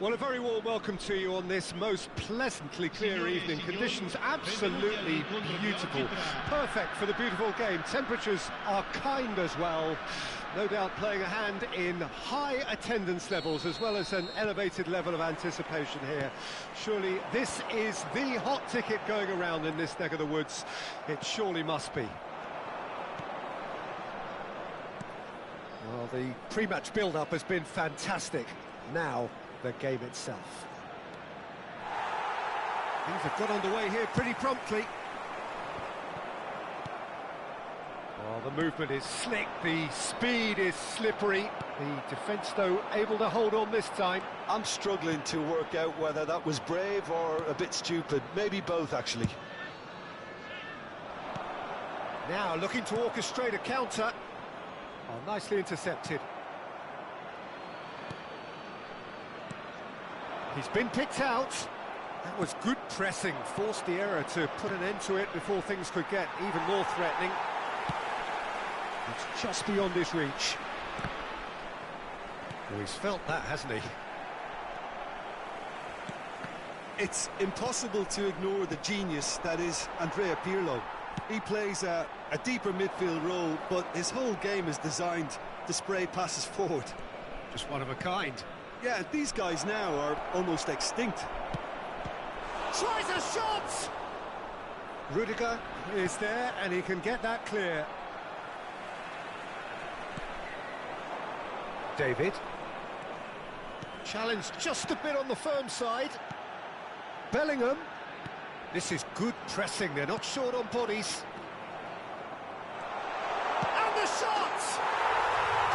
Well, a very warm welcome to you on this most pleasantly clear evening. Conditions absolutely beautiful. Perfect for the beautiful game. Temperatures are kind as well. No doubt playing a hand in high attendance levels as well as an elevated level of anticipation here. Surely this is the hot ticket going around in this neck of the woods. It surely must be. Well, the pre-match build-up has been fantastic. Now, the game itself. Things have got underway here pretty promptly. Well, the movement is slick, the speed is slippery. The defence, though, able to hold on this time. I'm struggling to work out whether that was brave or a bit stupid. Maybe both, actually. Now, looking to orchestrate a counter. Oh, nicely intercepted. He's been picked out. That was good pressing, forced the error to put an end to it before things could get even more threatening. It's just beyond his reach. Well, he's felt that, hasn't he? It's impossible to ignore the genius that is Andrea Pirlo. He plays a deeper midfield role, but his whole game is designed to spray passes forward. Just one of a kind. Yeah, these guys now are almost extinct. Tries a shot! Rudiger is there, and he can get that clear. David. Challenge just a bit on the firm side. Bellingham. This is good pressing, they're not short on bodies. And the shot!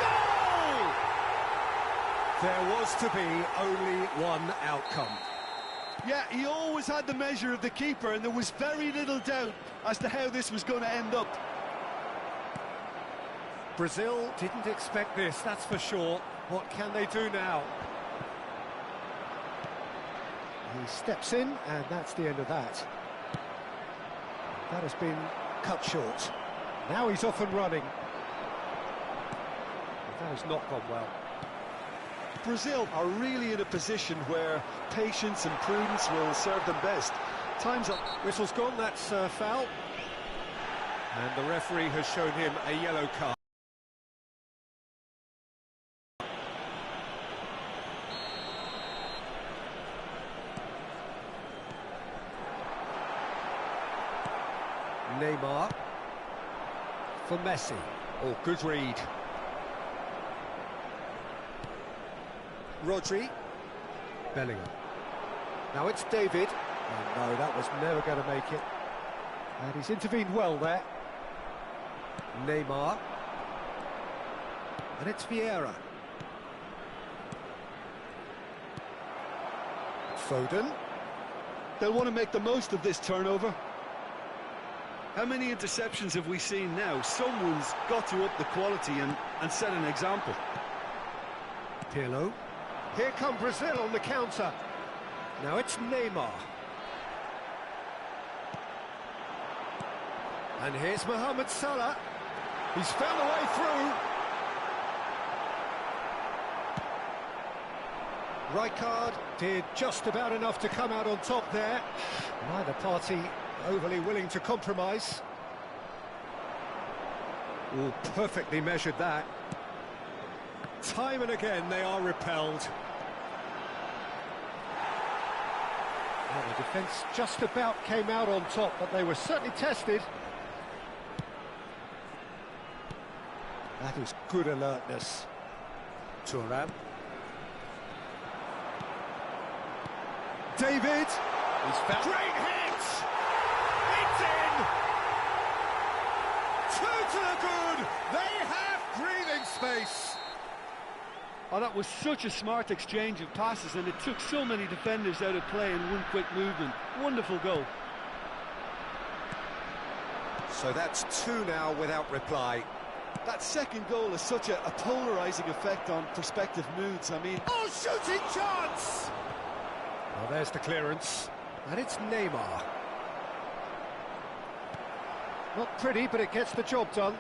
Goal! There was to be only one outcome. Yeah, he always had the measure of the keeper, and there was very little doubt as to how this was going to end up. Brazil didn't expect this, that's for sure. What can they do now? He steps in, and that's the end of that. That has been cut short. Now he's off and running. That has not gone well. Brazil are really in a position where patience and prudence will serve them best. Time's up. Whistle's gone, that's foul. And the referee has shown him a yellow card. Neymar for Messi. Oh, good read. Rodri. Bellingham. Now it's David. Oh no, that was never going to make it. And he's intervened well there. Neymar. And it's Vieira. Foden. They'll want to make the most of this turnover. How many interceptions have we seen now? Someone's got to up the quality and set an example. Pirlo. Here come Brazil on the counter. Now it's Neymar. And here's Mohamed Salah. He's found a way through. Rijkaard did just about enough to come out on top there. Neither party overly willing to compromise. Oh, perfectly measured that. Time and again they are repelled. Well, the defence just about came out on top, but they were certainly tested. That is good alertness. Thuram. David. He's found. Great hit! It's in! Two to the good! They have breathing space! Oh, that was such a smart exchange of passes, and it took so many defenders out of play in one quick movement. Wonderful goal. So that's two now without reply. That second goal has such a polarising effect on prospective moods. I mean... Oh, shooting chance! Well, there's the clearance. And it's Neymar. Not pretty, but it gets the job done.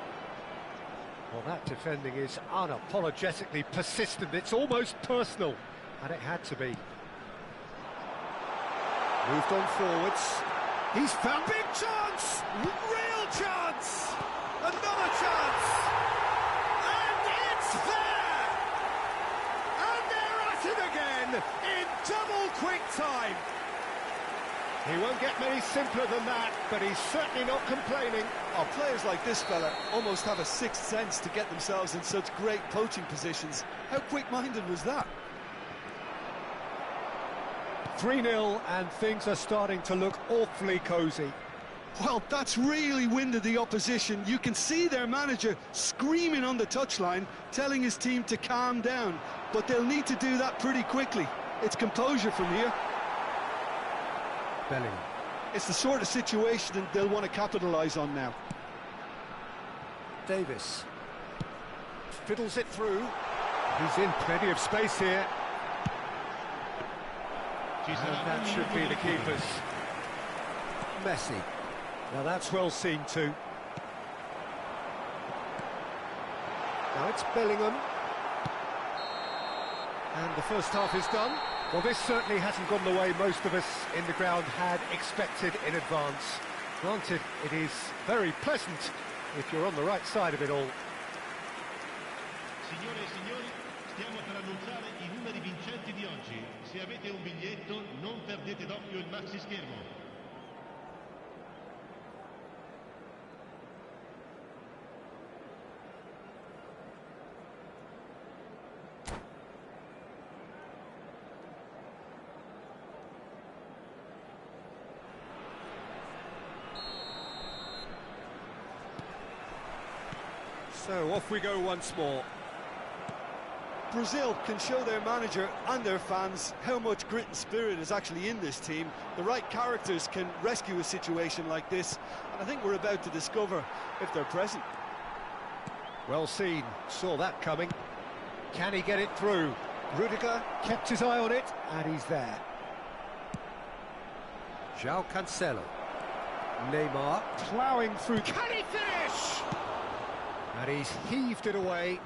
Well, that defending is unapologetically persistent. It's almost personal, and it had to be. Moved on forwards. He's found big chance! Real chance! Another chance! And it's there! And they're at it again in double quick time. He won't get many simpler than that, but he's certainly not complaining. Oh, players like this fella almost have a sixth sense to get themselves in such great poaching positions. How quick-minded was that? 3-0 and things are starting to look awfully cosy. Well, that's really winded the opposition. You can see their manager screaming on the touchline, telling his team to calm down. But they'll need to do that pretty quickly. It's composure from here. Bellingham. It's the sort of situation they'll want to capitalise on now. Davis. Fiddles it through. He's in plenty of space here. And that should be the keepers. Messi. Now that's well seen too. Now it's Bellingham. And the first half is done. Well, this certainly hasn't gone the way most of us in the ground had expected in advance. Granted, it is very pleasant if you're on the right side of it all. Signore e signori, stiamo per annunciare I numeri vincenti di oggi. Se avete un biglietto, non perdete d'occhio il maxi schermo. So off we go once more. Brazil can show their manager and their fans how much grit and spirit is actually in this team. The right characters can rescue a situation like this, and I think we're about to discover if they're present. Well seen, saw that coming. Can he get it through? Rudiger kept his eye on it, and he's there. João Cancelo. Neymar ploughing through. Can he finish? And he's heaved it away.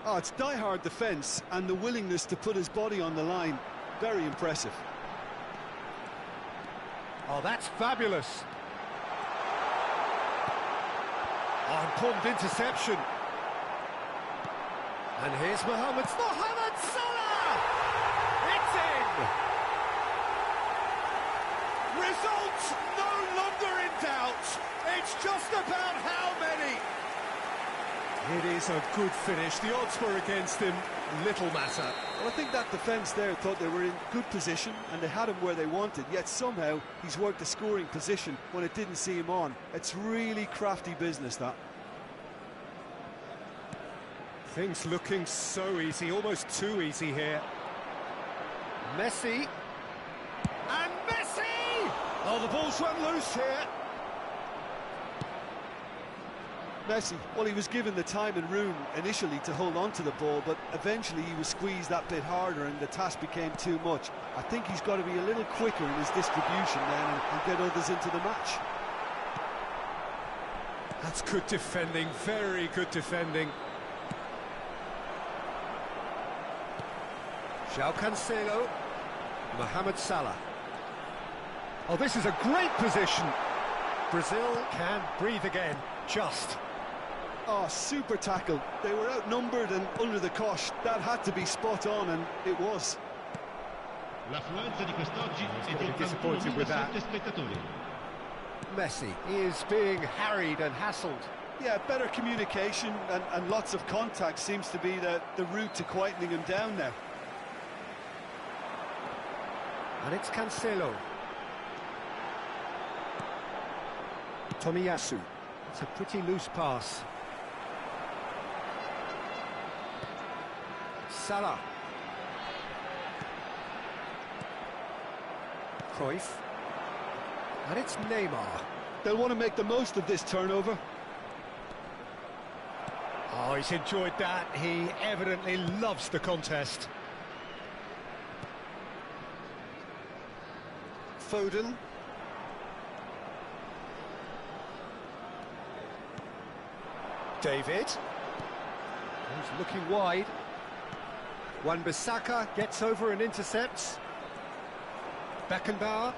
Oh, it's die-hard defence and the willingness to put his body on the line. Very impressive. Oh, that's fabulous. Oh, important interception. And here's Mohamed Salah! It's in! Results no longer in doubt. It's just about how many. It is a good finish. The odds were against him. Little matter. Well, I think that defence there thought they were in good position and they had him where they wanted, yet somehow he's worked a scoring position when it didn't see him on. It's really crafty business, that. Things looking so easy, almost too easy here. Messi. And Messi! Oh, the ball's run loose here. Messi, well, he was given the time and room initially to hold on to the ball, but eventually he was squeezed that bit harder and the task became too much. I think he's got to be a little quicker in his distribution then and get others into the match. That's good defending, very good defending. João Cancelo, Mohamed Salah. Oh, this is a great position. Brazil can breathe again, just. Oh, super tackle. They were outnumbered and under the cosh. That had to be spot on, and it was. L'affluenza di quest'oggi è di disappointed with that. spettatori. Messi is being harried and hassled. Yeah, better communication and lots of contact seems to be the route to quietening him down now. And it's Cancelo. Tomiyasu. It's a pretty loose pass. Salah. Cruyff. And it's Neymar. They'll want to make the most of this turnover. Oh, he's enjoyed that. He evidently loves the contest. Foden. David. He's looking wide. Wan-Bissaka gets over and intercepts. Beckenbauer.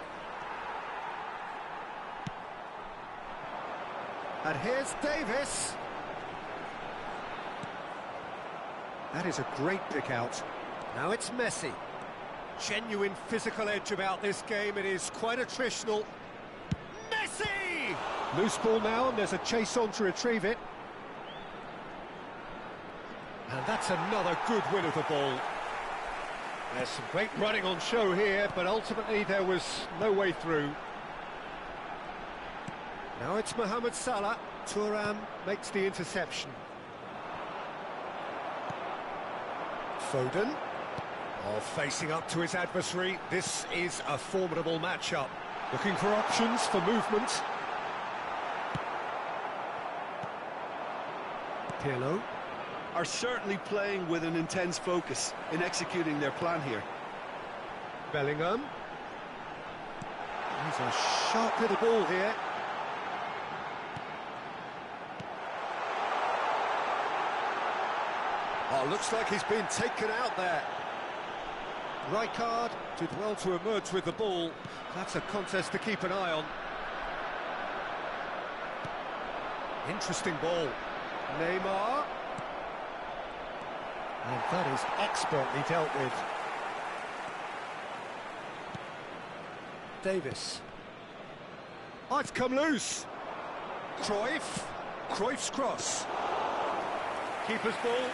And here's Davis. That is a great pick out. Now it's Messi. Genuine physical edge about this game. It is quite attritional. Messi! Loose ball now, and there's a chase on to retrieve it. And that's another good win of the ball. There's some great running on show here, but ultimately there was no way through. Now it's Mohamed Salah. Thuram makes the interception. Foden. Oh, facing up to his adversary. This is a formidable matchup. Looking for options for movement. Pirlo. Are certainly playing with an intense focus in executing their plan here. Bellingham. He's a sharp little ball here. Oh, looks like he's been taken out there. Rijkaard did well to emerge with the ball. That's a contest to keep an eye on. Interesting ball. Neymar. And that is expertly dealt with. Davis. Oh, it's come loose. Cruyff. Cruyff's cross. Keeper's ball.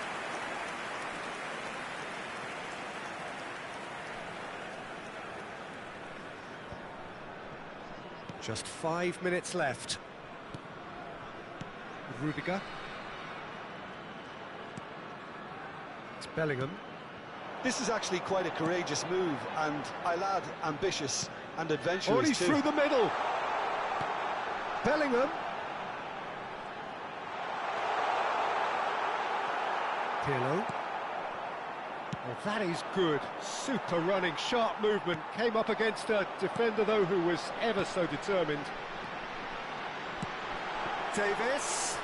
Just 5 minutes left. Rudiger. It's Bellingham. This is actually quite a courageous move, and I'll add ambitious and adventurous Oh, he's too. through the middle. Bellingham. Pirlo. Oh, that is good. Super running, sharp movement. Came up against a defender, though, who was ever so determined. Davis.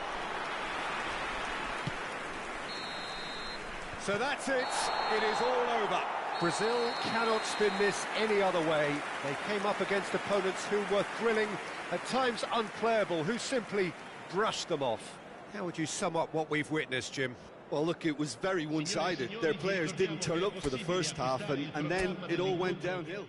So that's it. It is all over. Brazil cannot spin this any other way. They came up against opponents who were thrilling, at times unplayable, who simply brushed them off. How would you sum up what we've witnessed, Jim? Well, look, it was very one-sided. Their players didn't turn up for the first half, and then it all went downhill.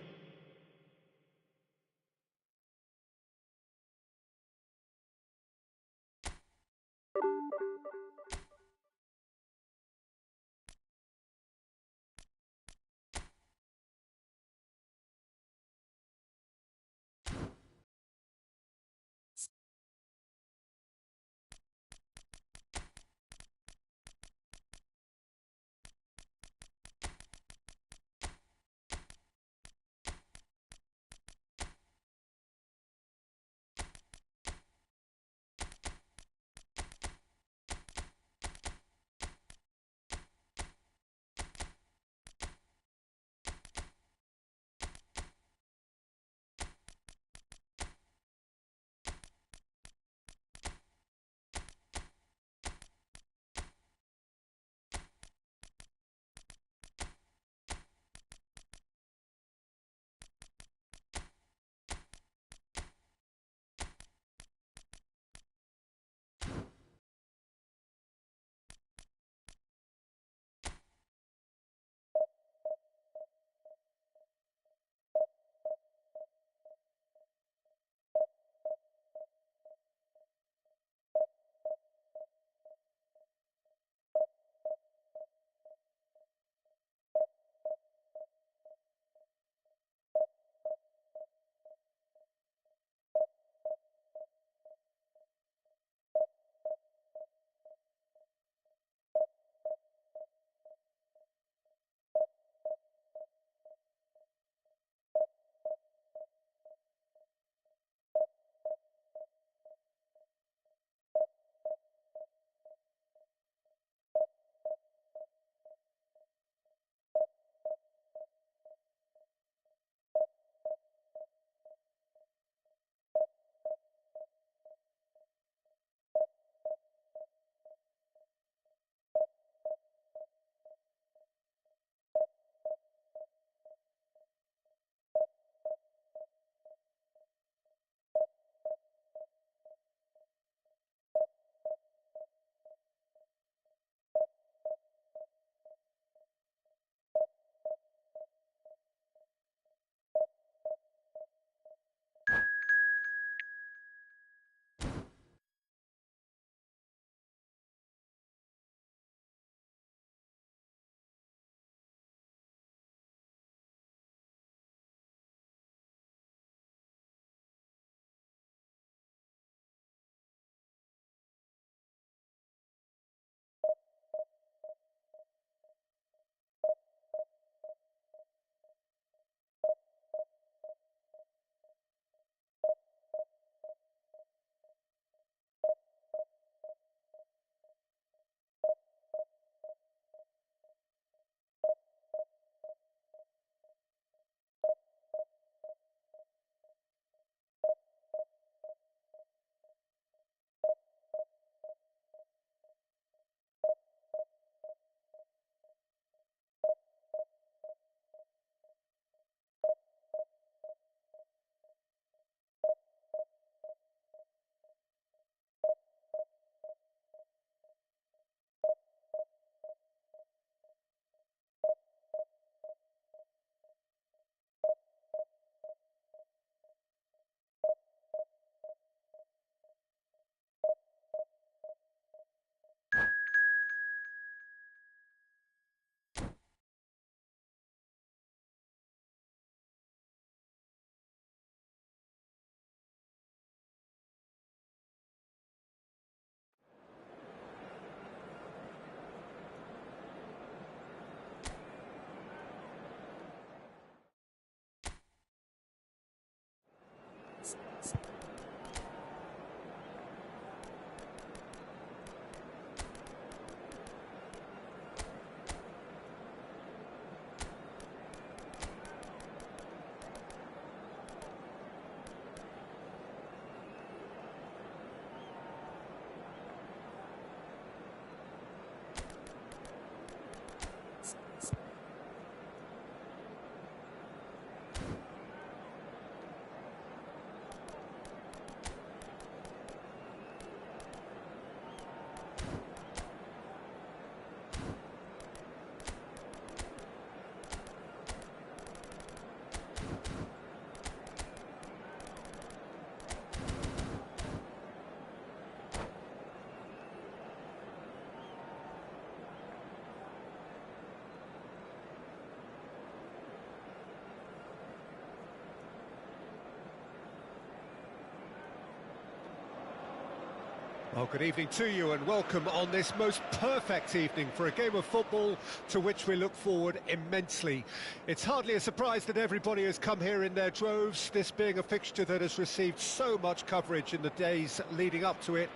Well, good evening to you and welcome on this most perfect evening for a game of football to which we look forward immensely. It's hardly a surprise that everybody has come here in their droves, this being a fixture that has received so much coverage in the days leading up to it.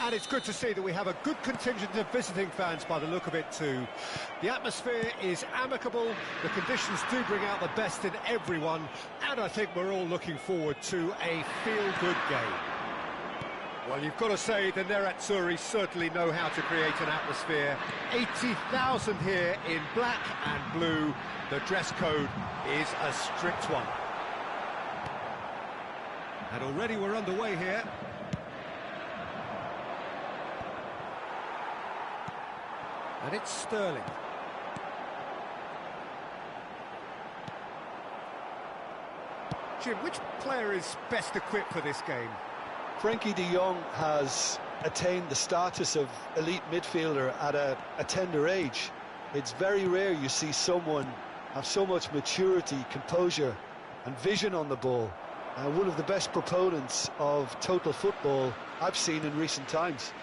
And it's good to see that we have a good contingent of visiting fans by the look of it too. The atmosphere is amicable, the conditions do bring out the best in everyone, and I think we're all looking forward to a feel-good game. Well, you've got to say the Nerazzurri certainly know how to create an atmosphere. 80,000 here in black and blue. The dress code is a strict one. And already we're underway here. And it's Sterling. Jim, which player is best equipped for this game? Frankie de Jong has attained the status of elite midfielder at a tender age. It's very rare you see someone have so much maturity, composure and vision on the ball. One of the best proponents of total football I've seen in recent times.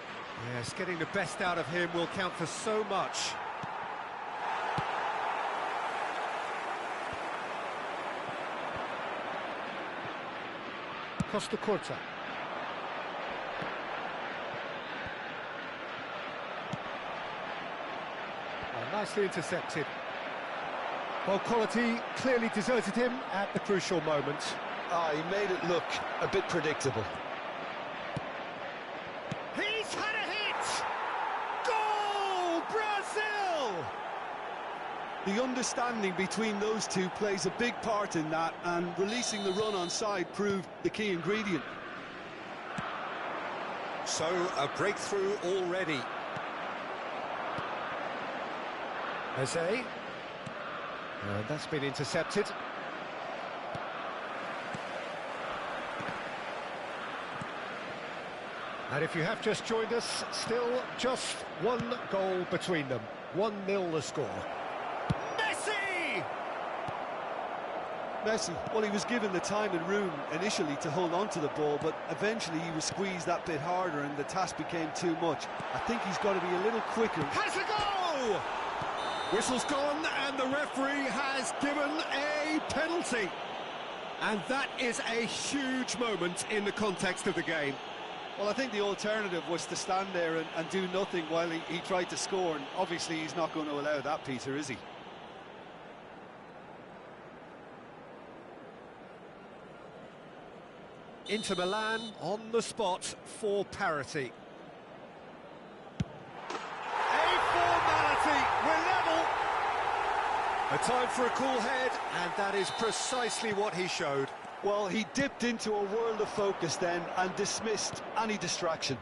Yes, getting the best out of him will count for so much. Costa Curta. Nicely intercepted. Well, quality clearly deserted him at the crucial moment. He made it look a bit predictable. He's had a hit! Goal! Brazil! The understanding between those two plays a big part in that, and releasing the run on side proved the key ingredient. So, a breakthrough already. Jose. That's been intercepted. And if you have just joined us, still just one goal between them. 1-0 the score. Messi! Messi, well, he was given the time and room initially to hold on to the ball, but eventually he was squeezed that bit harder and the task became too much. I think he's got to be a little quicker. Has a goal! Whistle's gone and the referee has given a penalty. And that is a huge moment in the context of the game. Well, I think the alternative was to stand there and do nothing while he tried to score, and obviously he's not going to allow that, Peter, is he? Inter Milan on the spot for parity. A time for a cool head, and that is precisely what he showed. Well, he dipped into a world of focus then and dismissed any distraction.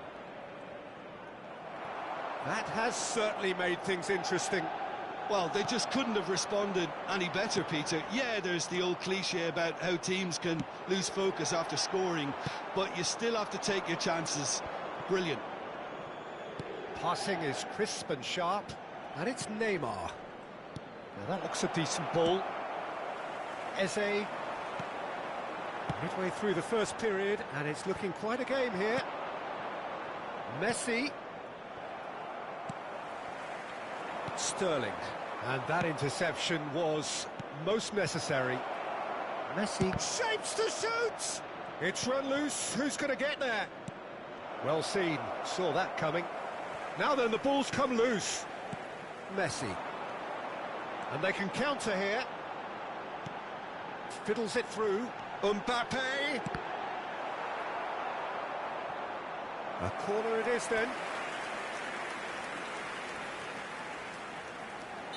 That has certainly made things interesting. Well, they just couldn't have responded any better, Peter. Yeah, there's the old cliche about how teams can lose focus after scoring, but you still have to take your chances. Brilliant. Passing is crisp and sharp, and it's Neymar. Now that looks a decent ball. Eze, midway through the first period, and it's looking quite a game here. Messi. Sterling. And that interception was most necessary. Messi shapes to shoot! It's run loose. Who's going to get there? Well seen. Saw that coming. Now then, the ball's come loose. Messi. And they can counter here. Fiddles it through. Mbappe. A corner it is then.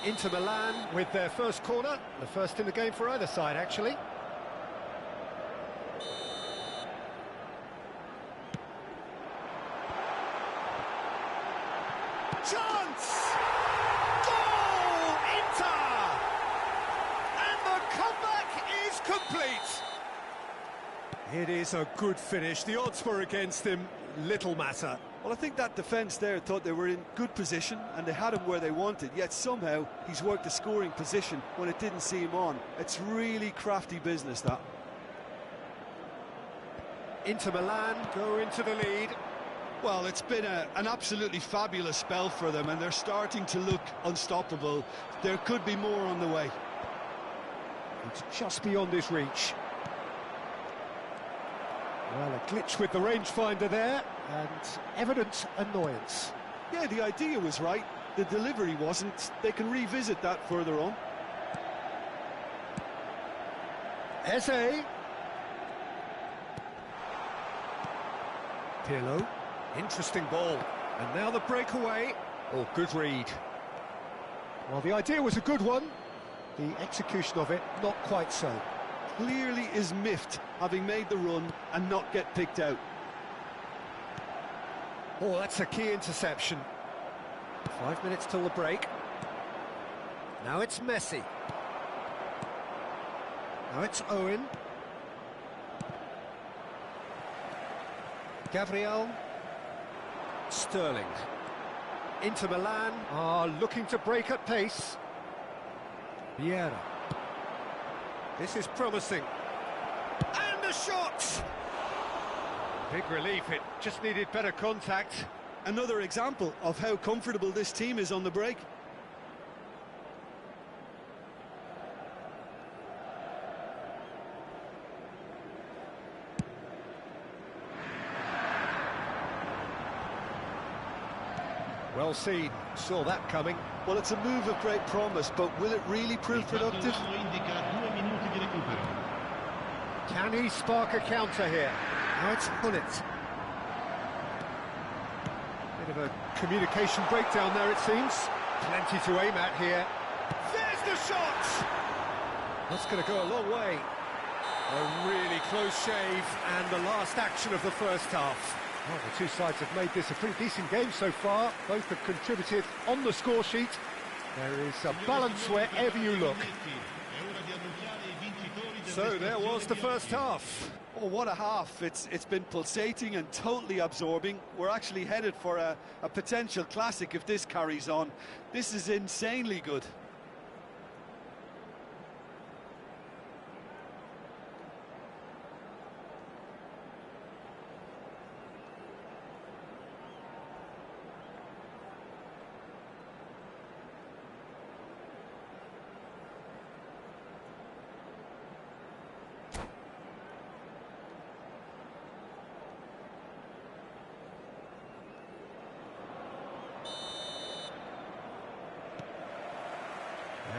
Inter Milan with their first corner. The first in the game for either side, actually. Chance! Goal! Inter! And the comeback is complete. It is a good finish. The odds were against him. Little matter. Well, I think that defence there thought they were in good position and they had him where they wanted, yet somehow he's worked the scoring position when it didn't see him on. It's really crafty business, that. Inter Milan go into the lead. Well, it's been an absolutely fabulous spell for them and they're starting to look unstoppable. There could be more on the way. It's just beyond his reach. Well, a glitch with the rangefinder there, and evident annoyance. Yeah, the idea was right, the delivery wasn't. They can revisit that further on. Eze. Pirlo. Interesting ball. And now the breakaway. Oh, good read. Well, the idea was a good one. The execution of it, not quite so. Clearly is miffed, having made the run and not get picked out. Oh, that's a key interception. 5 minutes till the break. Now it's Messi. Now it's Owen. Gabriel. Sterling. Inter Milan are looking to break at pace. Vieira. This is promising. And the shot! Big relief, it just needed better contact. Another example of how comfortable this team is on the break. Well seen, saw that coming. Well, it's a move of great promise, but will it really prove productive? Can he spark a counter here? Now it's Gullit. Bit of a communication breakdown there, it seems. Plenty to aim at here. There's the shot! That's going to go a long way. A really close shave, and the last action of the first half. Well, the two sides have made this a pretty decent game so far. Both have contributed on the score sheet. There is a balance wherever you look. So there was the first half. Oh, what a half. It's been pulsating and totally absorbing. We're actually headed for a potential classic if this carries on. This is insanely good.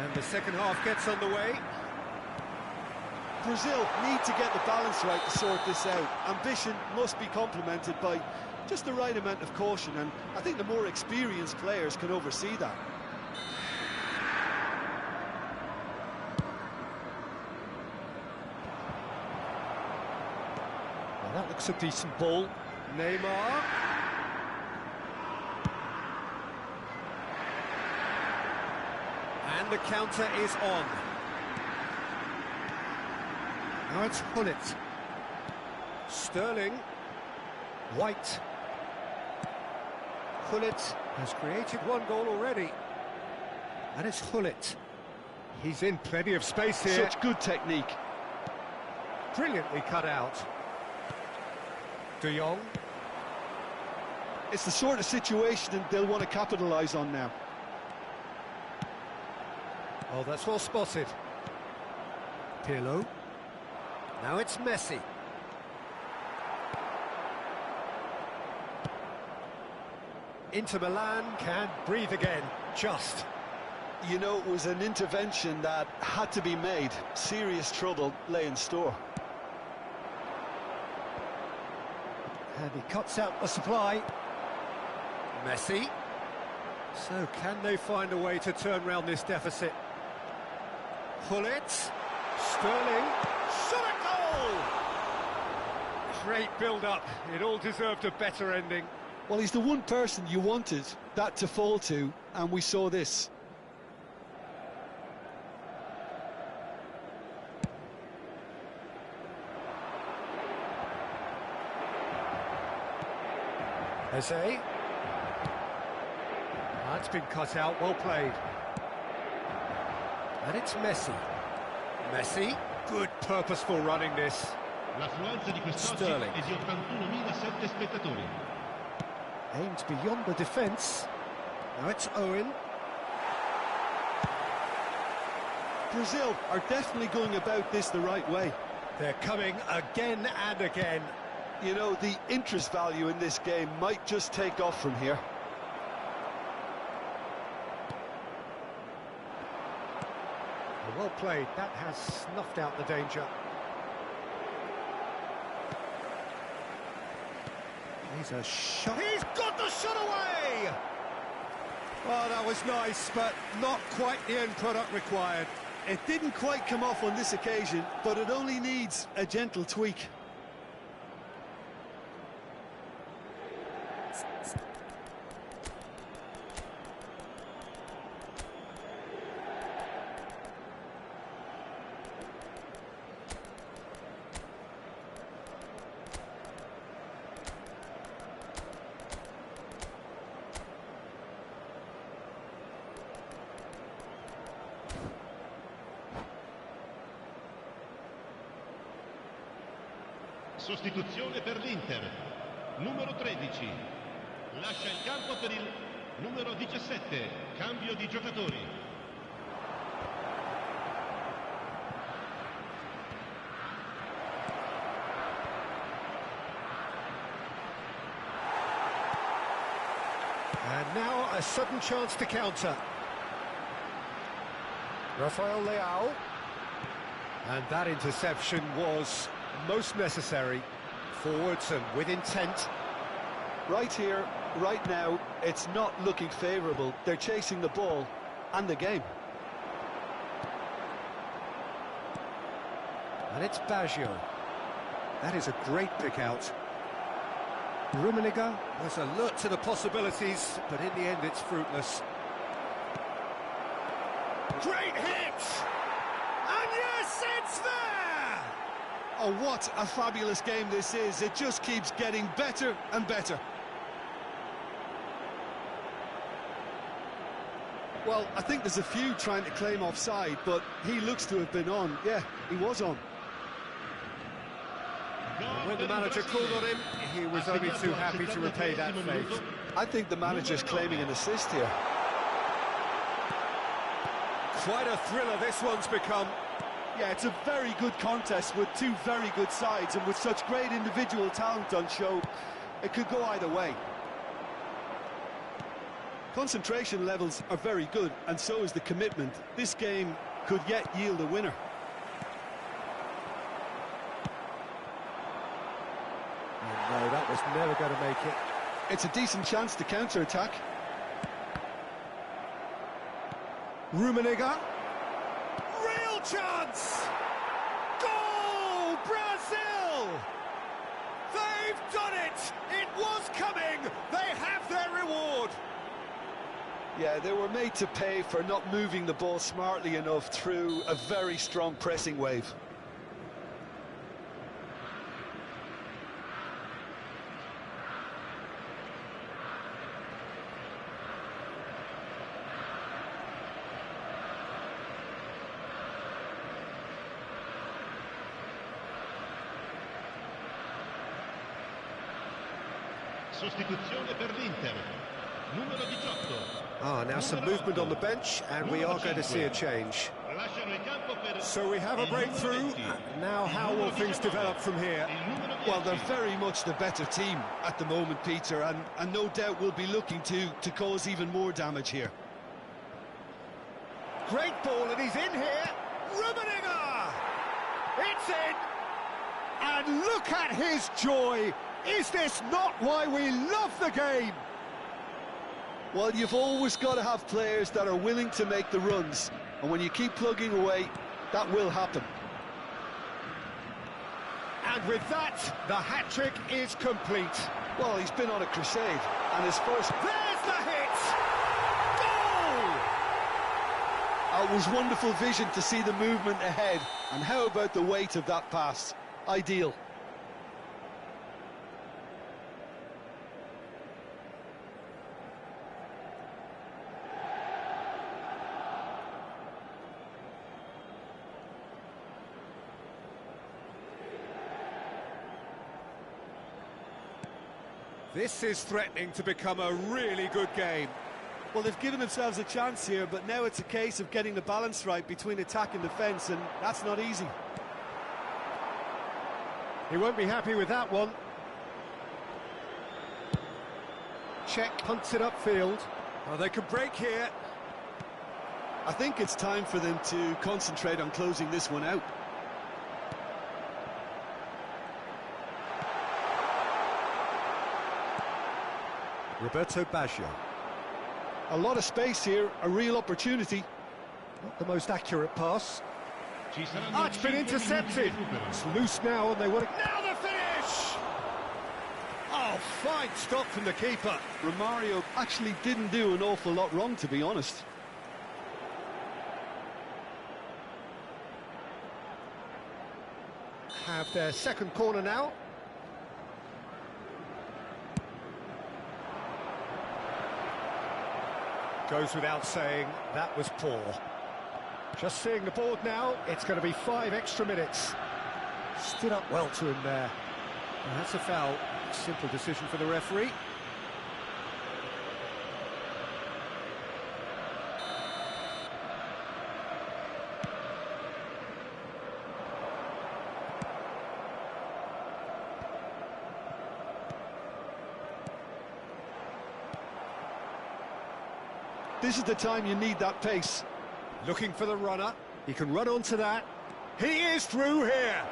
And the second half gets underway. Brazil need to get the balance right to sort this out. Ambition must be complemented by just the right amount of caution, and I think the more experienced players can oversee that. Well, that looks a decent ball. Neymar. And the counter is on. Now it's Gullit. Sterling. White. Gullit has created one goal already. And it's Gullit. He's in plenty of space here. Such good technique. Brilliantly cut out. De Jong. It's the sort of situation they'll want to capitalise on now. Oh, that's well spotted. Pirlo. Now it's Messi. Inter Milan can breathe again, just. You know, it was an intervention that had to be made. Serious trouble lay in store. And he cuts out the supply. Messi. So can they find a way to turn round this deficit? Pullet. Sterling. Shot a goal! Great build-up. It all deserved a better ending. Well, he's the one person you wanted that to fall to, and we saw this. Jose. That's been cut out, well played. And it's Messi. Messi, good purposeful running this. L'affluenza di quest'oggi Sterling. è di 81.007 spettatori. Aimed beyond the defence. Now it's Owen. Brazil are definitely going about this the right way. They're coming again and again. You know, the interest value in this game might just take off from here. Well played, that has snuffed out the danger. He's a shot. He's got the shot away! Oh, that was nice, but not quite the end product required. It didn't quite come off on this occasion, but it only needs a gentle tweak. Sostituzione per l'Inter. Numero 13. Lascia il campo per il numero 17. Cambio di giocatori. And now a sudden chance to counter. Rafael Leao. And that interception was most necessary. Forwards and with intent. Right here, right now, it's not looking favourable. They're chasing the ball and the game. And it's Baggio. That is a great pick out. Rummenigge was alert to the possibilities, but in the end it's fruitless. Great hit! And yes, it's there! Oh, what a fabulous game this is. It just keeps getting better and better. Well, I think there's a few trying to claim offside, but he looks to have been on. Yeah, he was on. And when the manager called on him, he was only too happy to repay that fate. I think the manager's claiming an assist here. Quite a thriller this one's become. Yeah, it's a very good contest with two very good sides, and with such great individual talent on show, it could go either way. Concentration levels are very good, and so is the commitment. This game could yet yield a winner. Oh, no, that was never going to make it. It's a decent chance to counter-attack. Rummenigge. Real chance! Goal! Brazil! They've done it! It was coming! They have their reward! Yeah, they were made to pay for not moving the ball smartly enough through a very strong pressing wave. Sostituzione per l'Inter. Numero 18. Ah, now some movement on the bench, and we are going to see a change. Lasciano il campo per So we have a il numero breakthrough. 20. Now how will things develop from here? Il numero 10. Well, they're very much the better team at the moment, Peter, and no doubt will be looking to cause even more damage here. Great ball, and he's in here. Rummenigge! It's in! And look at his joy! Is this not why we love the game? Well, you've always got to have players that are willing to make the runs, and when you keep plugging away, that will happen. And with that, the hat-trick is complete. Well, he's been on a crusade, and his first... There's the hit! Goal! It was wonderful vision to see the movement ahead, and how about the weight of that pass? Ideal. This is threatening to become a really good game. Well, they've given themselves a chance here, but now it's a case of getting the balance right between attack and defence, and that's not easy. He won't be happy with that one. Czech punts it upfield. Oh, they could break here. I think it's time for them to concentrate on closing this one out. Roberto Baggio. A lot of space here, a real opportunity. Not the most accurate pass. Ci saranno Oh, it's been 5 minuti di intercepted. recupero. It's loose now, and they want to... Now the finish! Oh, fine stop from the keeper. Romario actually didn't do an awful lot wrong, to be honest. Have their second corner now. Goes without saying, that was poor. Just seeing the board now, it's going to be 5 extra minutes. Stood up well to him there. And that's a foul. Simple decision for the referee. This is the time you need that pace. Looking for the runner. He can run onto that. He is through here.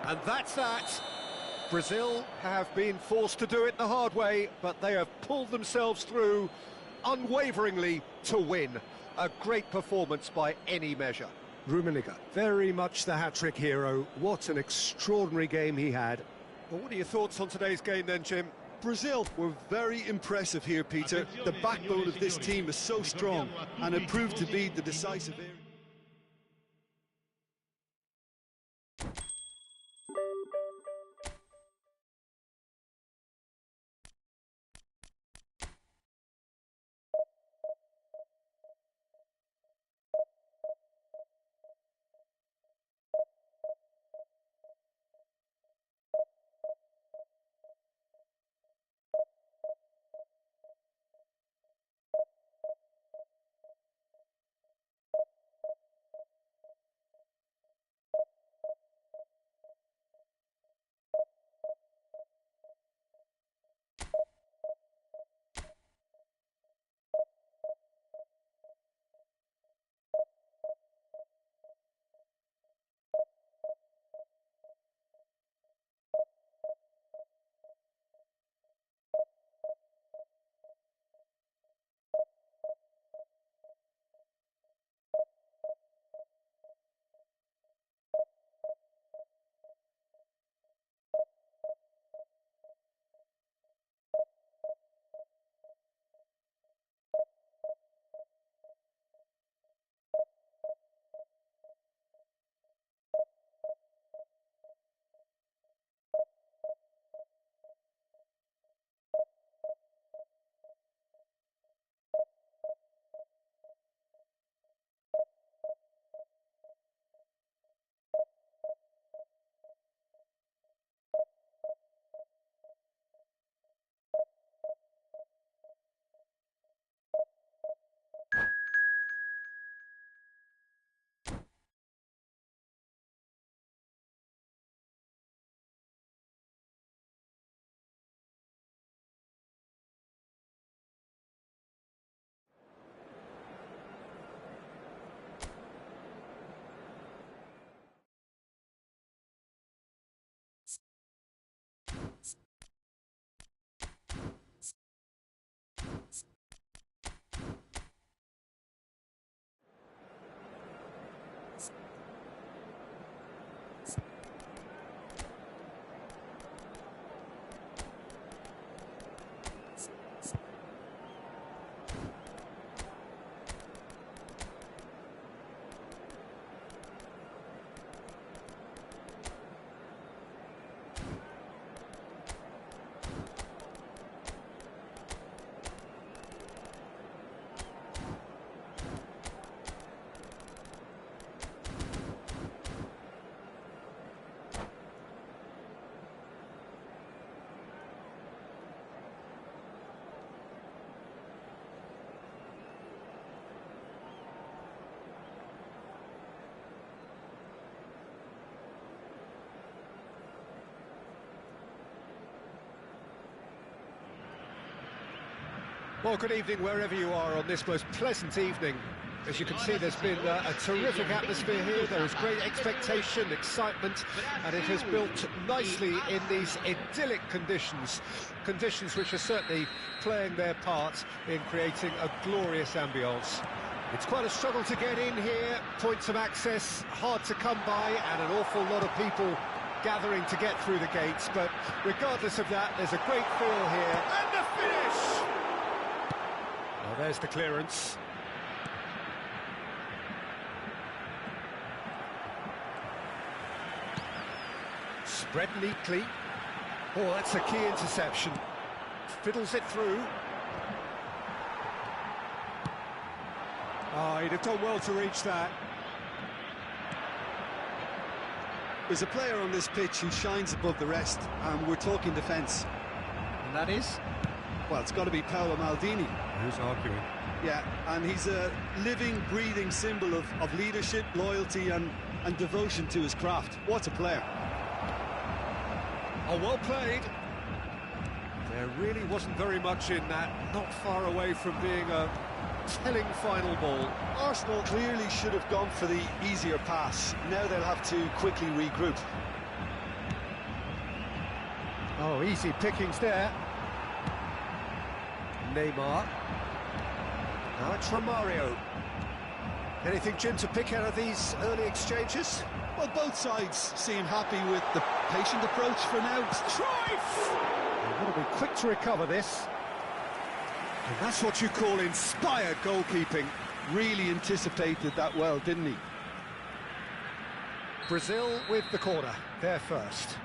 And that's that. Brazil have been forced to do it the hard way, but they have pulled themselves through unwaveringly to win. A great performance by any measure. Rummenigge, very much the hat-trick hero. What an extraordinary game he had. Well, what are your thoughts on today's game then, Jim? Brazil were very impressive here, Peter. The backbone of this team is so strong, and it proved to be the decisive area. Well, good evening wherever you are on this most pleasant evening. As you can see, there's been a terrific atmosphere here. There is great expectation, excitement, and it has built nicely in these idyllic conditions. Conditions which are certainly playing their part in creating a glorious ambience. It's quite a struggle to get in here, points of access hard to come by, and an awful lot of people gathering to get through the gates. But regardless of that, there's a great feel here. And the finish! Well, there's the clearance. Spread neatly. Oh, that's a key interception. Fiddles it through. Oh, he'd have done well to reach that. There's a player on this pitch who shines above the rest, and we're talking defence. And that is? Well, it's got to be Paolo Maldini. Who's arguing? Yeah, and he's a living, breathing symbol of leadership, loyalty and devotion to his craft. What a player. Oh, well played. There really wasn't very much in that, not far away from being a telling final ball. Arsenal clearly should have gone for the easier pass. Now they'll have to quickly regroup. Oh, easy pickings there. Neymar. Now it's Romario. Anything, Jim, to pick out of these early exchanges? Well, both sides seem happy with the patient approach for now. Strife! They've got to be quick to recover this. And that's what you call inspired goalkeeping. Really anticipated that well, didn't he? Brazil with the corner, there first.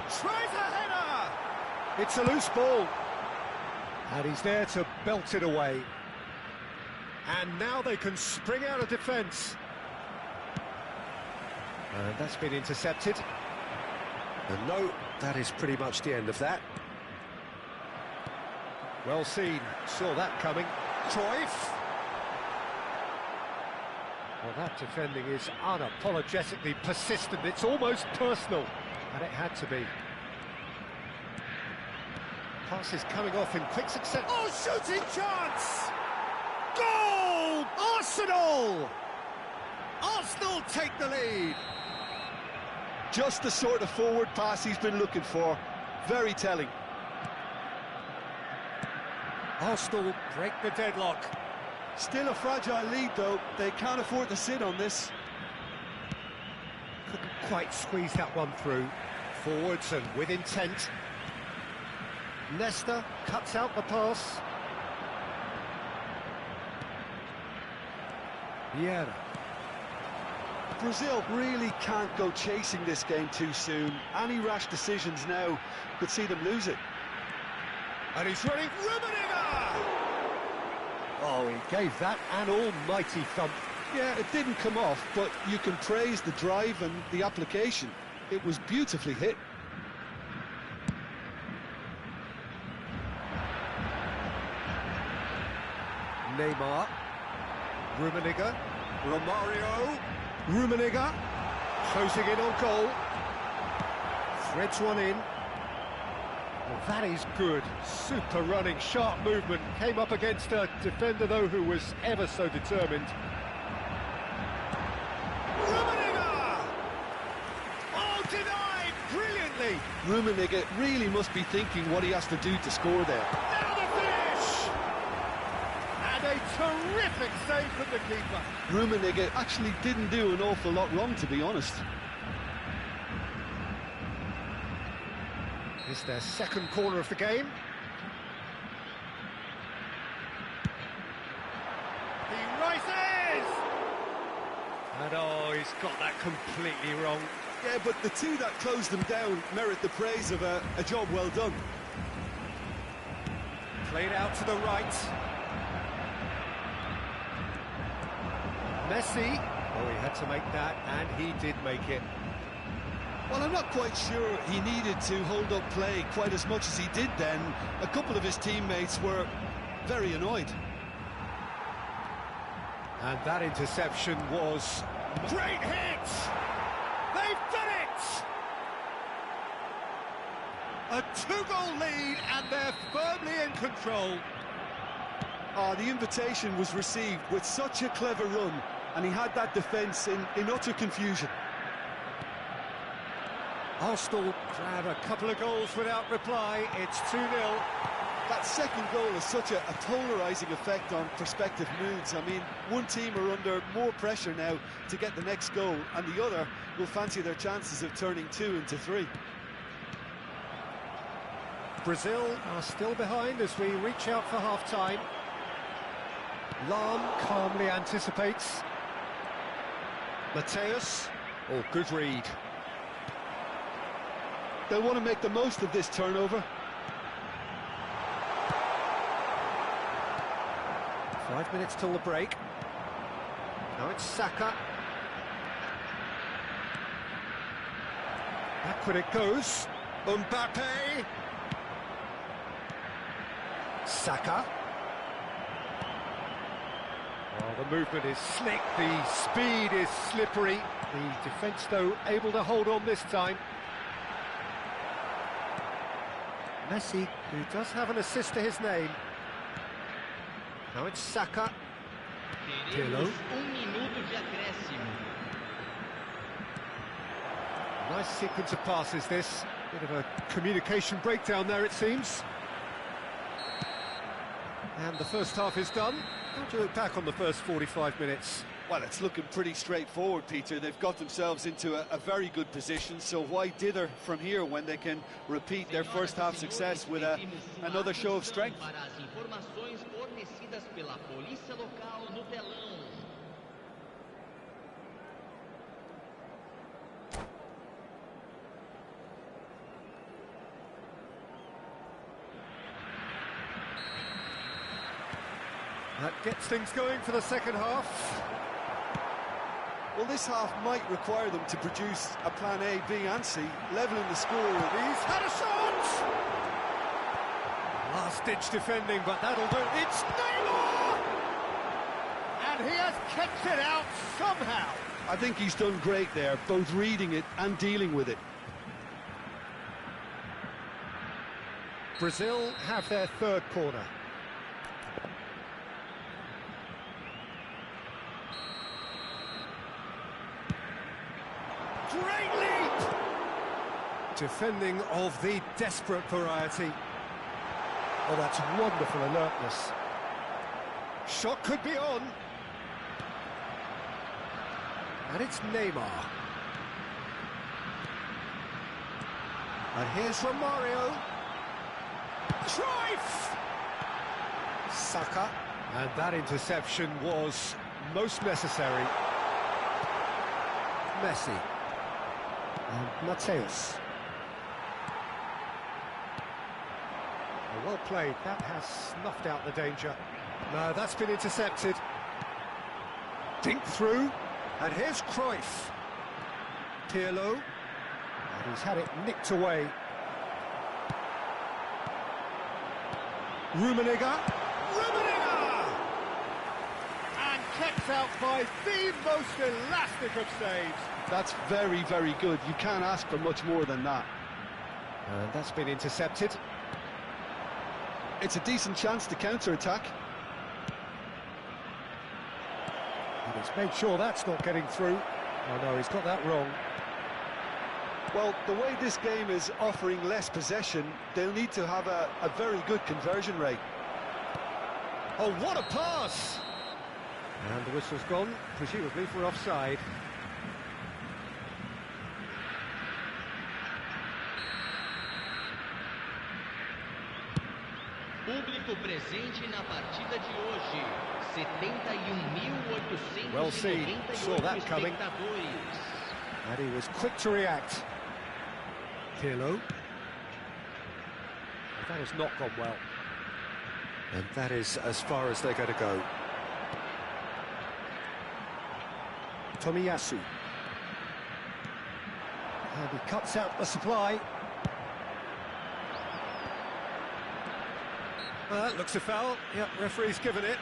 Tries a header! It's a loose ball. And he's there to belt it away. And now they can spring out of defence. And that's been intercepted. And no, that is pretty much the end of that. Well seen, saw that coming. Cruyff. Well, that defending is unapologetically persistent. It's almost personal, and it had to be. Passes coming off in quick succession. Oh, shooting chance! Goal! Arsenal! Arsenal take the lead. Just the sort of forward pass he's been looking for. Very telling. Arsenal break the deadlock. Still a fragile lead, though. They can't afford to sit on this. Couldn't quite squeeze that one through. Forwards and with intent. Nesta cuts out the pass. Vieira. Brazil really can't go chasing this game too soon. Any rash decisions now could see them lose it. And he's running. Rummenigge! Oh, he gave that an almighty thump. Yeah, it didn't come off, but you can praise the drive and the application. It was beautifully hit. Neymar. Rummenigge. Romario. Rummenigge. Closing in on goal. Threads one in. Well, that is good. Super running, sharp movement. Came up against a defender, though, who was ever so determined. Rummenigge! Oh, denied brilliantly! Rummenigge really must be thinking what he has to do to score there. Now the finish! And a terrific save from the keeper. Rummenigge actually didn't do an awful lot wrong, to be honest. It's their second corner of the game. He rises! And oh, he's got that completely wrong. Yeah, but the two that closed them down merit the praise of a job well done. Played out to the right. Messi. Oh, he had to make that, and he did make it. Well, I'm not quite sure he needed to hold up play quite as much as he did then. A couple of his teammates were very annoyed. And that interception was great hit! They've done it! A two-goal lead, and they're firmly in control. The invitation was received with such a clever run, and he had that defence in utter confusion. Arsenal grab a couple of goals without reply. It's 2-0. That second goal has such a polarising effect on prospective moods. I mean, one team are under more pressure now to get the next goal, and the other will fancy their chances of turning 2 into 3. Brazil are still behind as we reach out for half-time. Lam calmly anticipates. Mateus. Oh, good read. They'll want to make the most of this turnover. 5 minutes till the break. Now it's Saka. Backward it goes. Mbappe. Saka. Oh, the movement is slick, the speed is slippery. The defence, though, able to hold on this time. Messi, who does have an assist to his name. Now it's Saka. Pirlo. Nice sequence of passes, this. Bit of a communication breakdown there, it seems. And the first half is done. How do you look back on the first 45 minutes? Well, it's looking pretty straightforward, Peter. They've got themselves into a very good position, so why dither from here when they can repeat their first half success with another show of strength? That gets things going for the second half. Well, this half might require them to produce a plan A, B and C, levelling the score. He's had a shot! Last-ditch defending, but that'll do. It's Neymar! And he has kept it out somehow. I think he's done great there, both reading it and dealing with it. Brazil have their third corner. Great leap! Defending of the desperate variety. Oh, that's wonderful alertness. Shot could be on. And it's Neymar. And here's Romario. Cruyff! Saka. And that interception was most necessary. Messi. And Mateus. Well played, that has snuffed out the danger. No, that's been intercepted. Dink through, and here's Cruyff. Pirlo, and he's had it nicked away. Rummenigge. And kept out by the most elastic of saves. That's very, very good. You can't ask for much more than that. And that's been intercepted. It's a decent chance to counter-attack. And he's made sure that's not getting through. Oh no, he's got that wrong. Well, the way this game is offering less possession, they'll need to have a very good conversion rate. Oh, what a pass! And the whistle's gone, presumably for offside. Público presente na partida de hoje, 71.898 Well seen, saw that coming. espectadores. And he was quick to react. Pirlo. That has not gone well. And that is as far as they're going to go. Tomiyasu. And he cuts out the supply. Well, that looks a foul. Yep, referee's given it.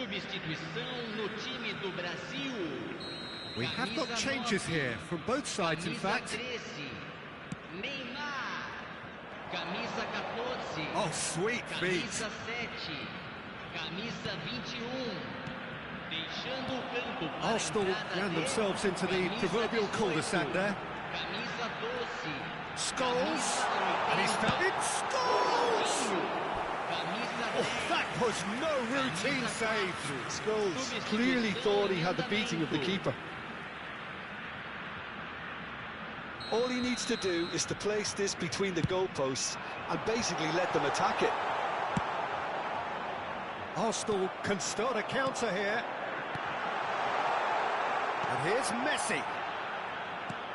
Substituição no time do Brasil. We have got changes here from both sides, in fact. 13, Neymar. Camisa 14. Oh, sweet feet. Camisa 7. Camisa 21. Deixando o campo para Arsenal ran themselves into the proverbial cul-de-sac there. Camisa 12. Scholes, and he's found it. Scholes! Oh, that was no routine save. Scholes clearly thought he had the beating of the keeper. All he needs to do is to place this between the goalposts and basically let them attack it. Arsenal can start a counter here. And here's Messi.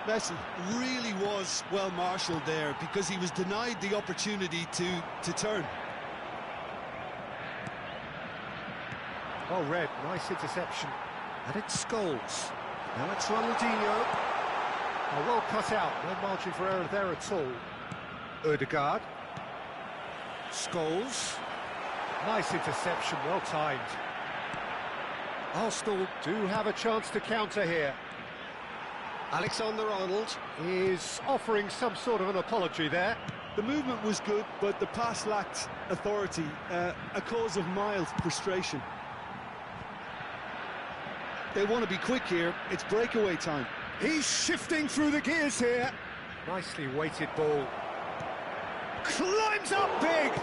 Messi really was well marshalled there because he was denied the opportunity to turn. Well read, nice interception. And it's Scholes. Now it's Ronaldinho. Oh, well cut out, no margin for error there at all. Ødegaard. Scholes. Nice interception, well timed. Arsenal do have a chance to counter here. Alexander-Arnold is offering some sort of an apology there. The movement was good, but the pass lacked authority, a cause of mild frustration. They want to be quick here, it's breakaway time. He's shifting through the gears here. Nicely weighted ball. Climbs up big!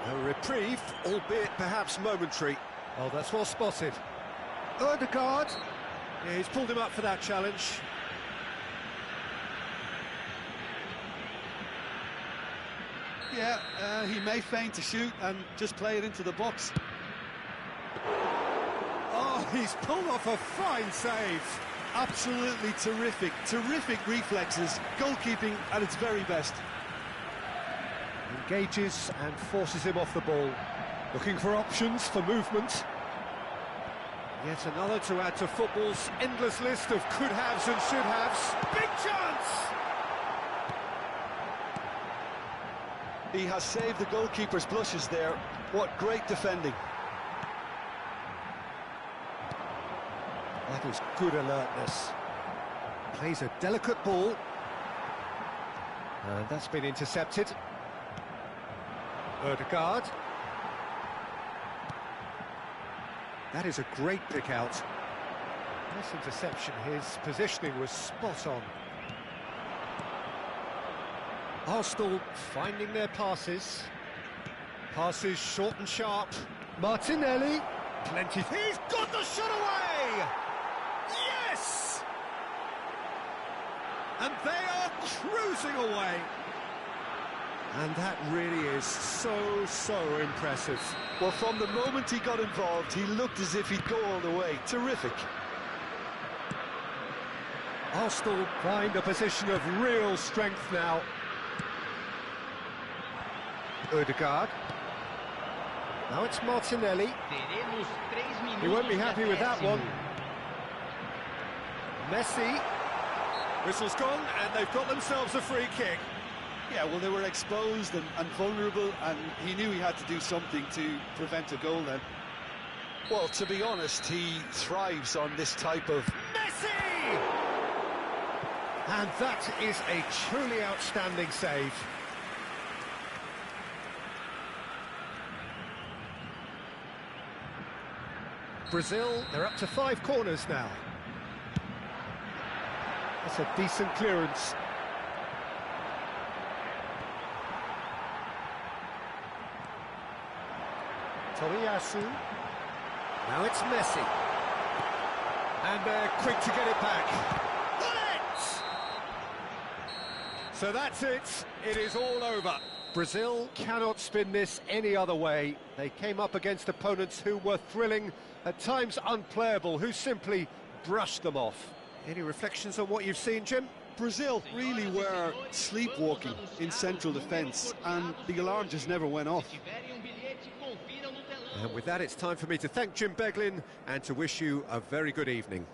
A reprieve, albeit perhaps momentary. Oh, that's well spotted. Ødegaard. Yeah, he's pulled him up for that challenge. Yeah, he may feign to shoot and just play it into the box. Oh, he's pulled off a fine save. Absolutely terrific reflexes, goalkeeping at its very best. Engages and forces him off the ball. Looking for options for movement. Yet another to add to football's endless list of could-haves and should-haves. Big chance! He has saved the goalkeeper's blushes there. What great defending. That is good alertness. Plays a delicate ball. And that's been intercepted. Ødegaard. That is a great pick out. Nice interception. His positioning was spot on. Arsenal finding their passes. Passes short and sharp. Martinelli. Plenty. He's got the shot away! Yes! And they are cruising away. And that really is so impressive. Well, from the moment he got involved, he looked as if he'd go all the way. Terrific. Arsenal find a position of real strength now. Ødegaard. Now it's Martinelli. He won't be happy with that one. Messi. Whistle's gone, and they've got themselves a free kick. Yeah, well, they were exposed and vulnerable, and he knew he had to do something to prevent a goal then. Well, to be honest, he thrives on this type of... Messi! And that is a truly outstanding save. Brazil, they're up to 5 corners now. That's a decent clearance. Tomiyasu. Now it's Messi. And they're quick to get it back. Got it! So that's it. It is all over. Brazil cannot spin this any other way. They came up against opponents who were thrilling, at times unplayable, who simply brushed them off. Any reflections on what you've seen, Jim? Brazil really were sleepwalking in central defence, and the alarm just never went off. And with that, it's time for me to thank Jim Beglin and to wish you a very good evening.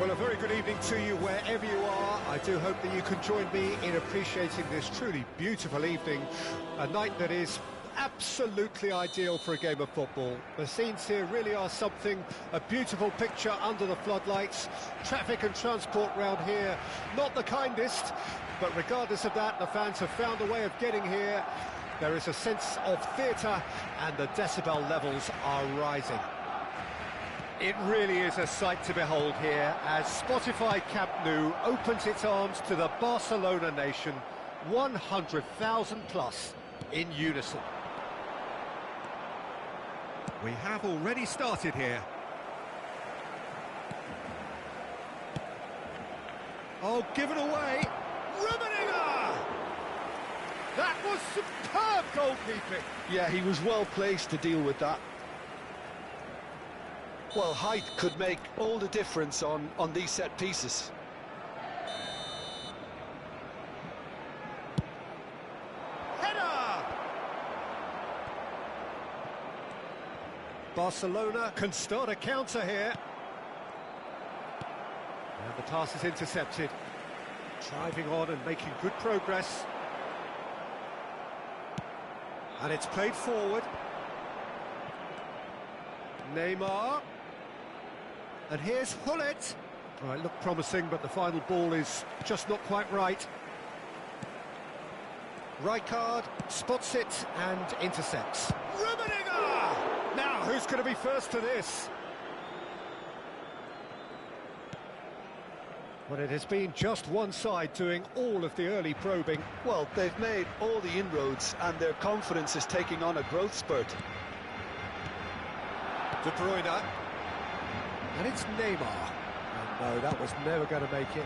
Well, a very good evening to you wherever you are. I do hope that you can join me in appreciating this truly beautiful evening, a night that is absolutely ideal for a game of football. The scenes here really are something, a beautiful picture under the floodlights. Traffic and transport round here, not the kindest, but regardless of that, the fans have found a way of getting here. There is a sense of theatre and the decibel levels are rising. It really is a sight to behold here as Spotify Camp Nou opens its arms to the Barcelona nation, 100,000 plus in unison. We have already started here. Oh, given away. Rummenigge! That was superb goalkeeping. Yeah, he was well placed to deal with that. Well, height could make all the difference on these set pieces. Header! Barcelona can start a counter here. And the pass is intercepted. Driving on and making good progress. And it's played forward. Neymar. And here's Hullet. Well, it looked promising, but the final ball is just not quite right. Rijkaard spots it and intercepts. Rummenigge! Now, who's going to be first to this? Well, it has been just one side doing all of the early probing. Well, they've made all the inroads and their confidence is taking on a growth spurt. De Bruyne. And it's Neymar. And no, that was never going to make it.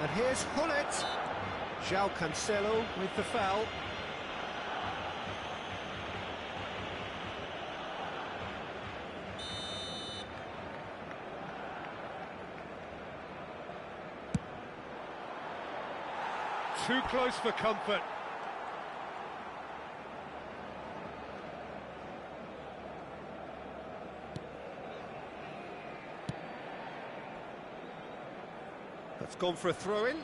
And here's Hullet. João Cancelo with the foul. Too close for comfort. That's gone for a throw-in.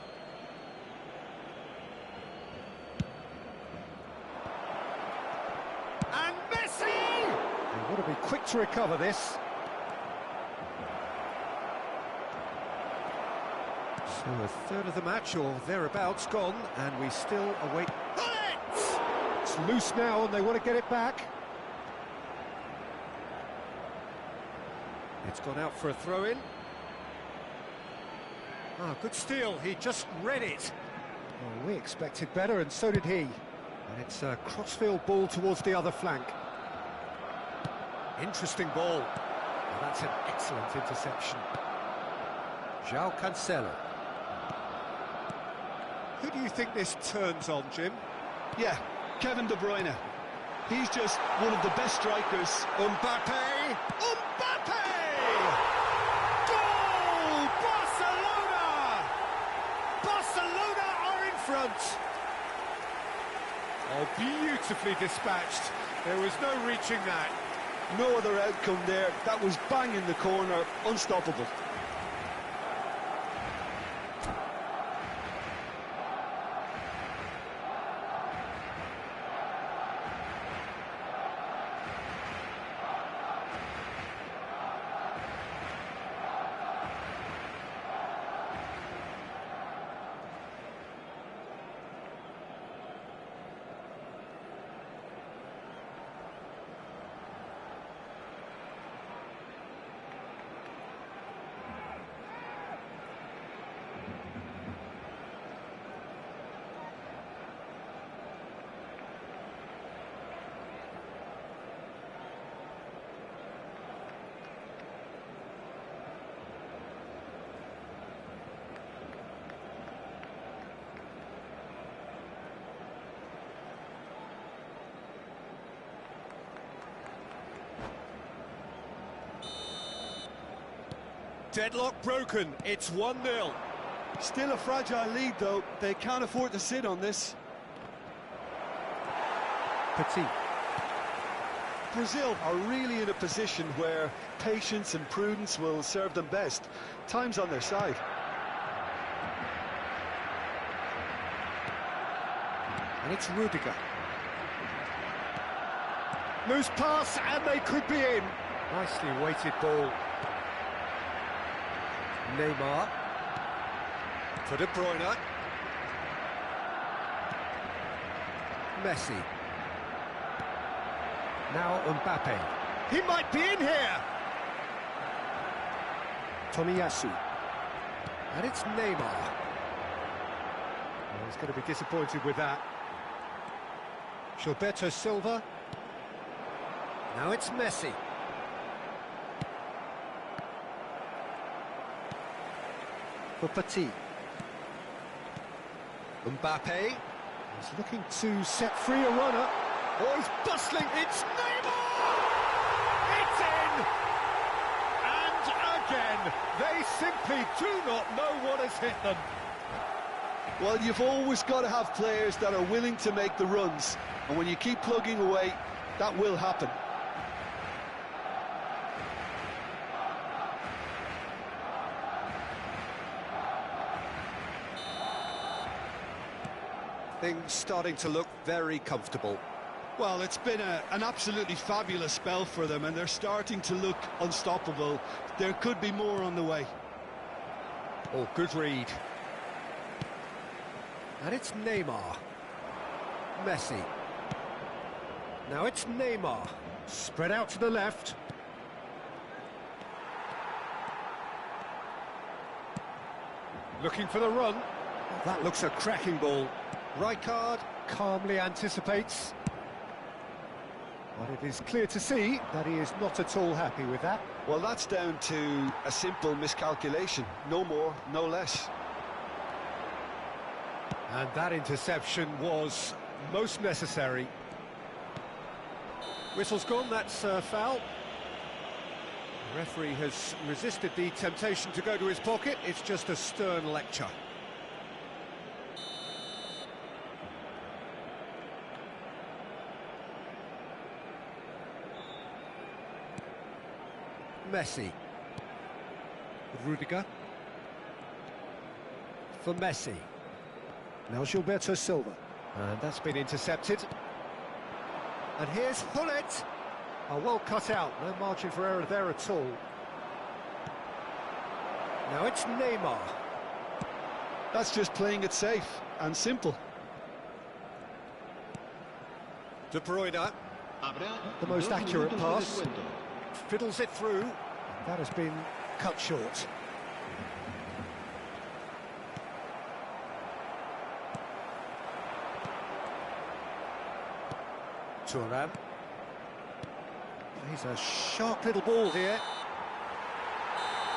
And Messi! They want to be quick to recover this. So a third of the match, or thereabouts, gone, and we still await... Hullet! It's loose now, and they want to get it back. It's gone out for a throw-in. Ah, good steal, he just read it. Well, we expected better, and so did he. And it's a crossfield ball towards the other flank. Interesting ball. Well, that's an excellent interception. João Cancelo. Who do you think this turns on, Jim? Yeah, Kevin De Bruyne. He's just one of the best strikers. Mbappe! Mbappe! Goal! Barcelona! Barcelona are in front. Oh, beautifully dispatched. There was no reaching that. No other outcome there. That was bang in the corner, unstoppable. Deadlock broken, it's 1-0. Still a fragile lead, though. They can't afford to sit on this. Petit. Brazil are really in a position where patience and prudence will serve them best. Time's on their side. And it's Rudiger. Loose pass, and they could be in. Nicely weighted ball. Neymar. For De Bruyne. Messi. Now Mbappe. He might be in here! Tomiyasu. And it's Neymar. Well, he's going to be disappointed with that. Gilberto Silva. Now it's Messi. For Petit. Mbappe is looking to set free a runner. Oh, he's bustling. It's Neymar! It's in! And again, they simply do not know what has hit them. Well, you've always got to have players that are willing to make the runs. And when you keep plugging away, that will happen. Things starting to look very comfortable. Well, it's been an absolutely fabulous spell for them, and they're starting to look unstoppable. There could be more on the way. Oh, good read. And it's Neymar. Messi. Now it's Neymar. Spread out to the left. Looking for the run. That looks a cracking ball. Rijkaard calmly anticipates. But it is clear to see that he is not at all happy with that. Well, that's down to a simple miscalculation. No more, no less. And that interception was most necessary. Whistle's gone, that's a foul. The referee has resisted the temptation to go to his pocket. It's just a stern lecture. Messi. Rudiger. For Messi. Now Gilberto Silva. And that's been intercepted. And here's Hullet. Oh, well cut out. No margin for error there at all. Now it's Neymar. That's just playing it safe and simple. De Bruyne. The most accurate pass. Fiddles it through. That has been cut short. Thuram. He's a sharp little ball here.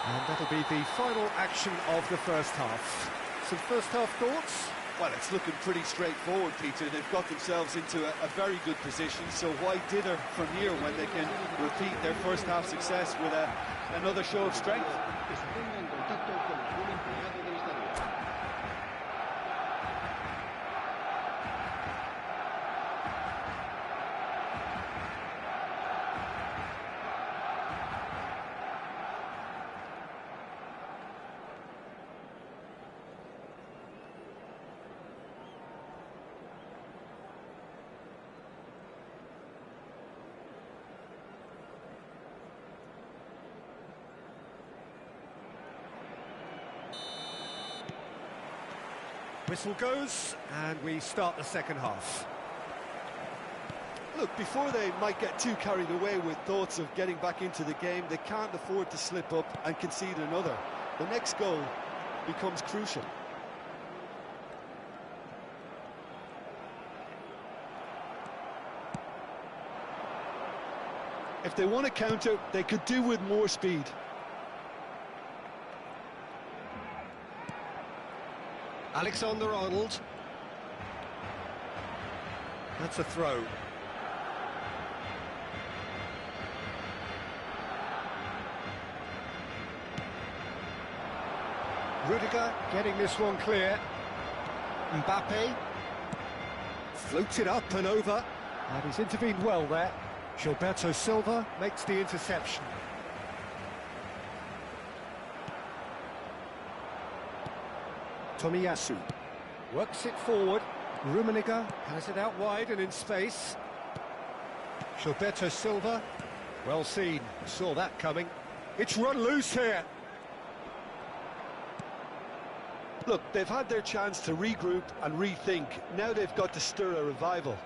And that'll be the final action of the first half. Some first half thoughts? Well, it's looking pretty straightforward, Peter. They've got themselves into a very good position, so why dither from here when they can repeat their first half success with another show of strength? Whistle goes, and we start the second half. Look, before they might get too carried away with thoughts of getting back into the game, they can't afford to slip up and concede another. The next goal becomes crucial. If they want to counter, they could do with more speed. Alexander-Arnold. That's a throw. Rudiger getting this one clear. Mbappe. Floated up and over. And he's intervened well there. Gilberto Silva makes the interception. Tomiyasu works it forward. Rummenigge has it out wide and in space. Gilberto Silva, well seen, saw that coming. It's run loose here. Look, they've had their chance to regroup and rethink. Now they've got to stir a revival.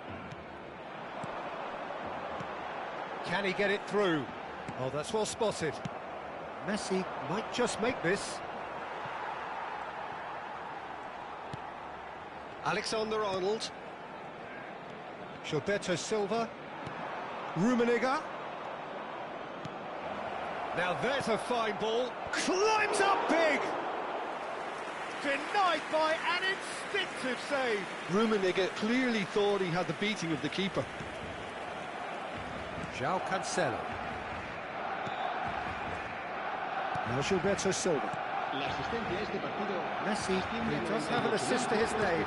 Can he get it through? Oh, that's well spotted. Messi might just make this. Alexander-Arnold. Gilberto Silva. Rummenigge. Now there's a fine ball. Climbs up big! Denied by an instinctive save. Rummenigge clearly thought he had the beating of the keeper. João Cancelo. Now Gilberto Silva. Messi, he does have an assist to his name.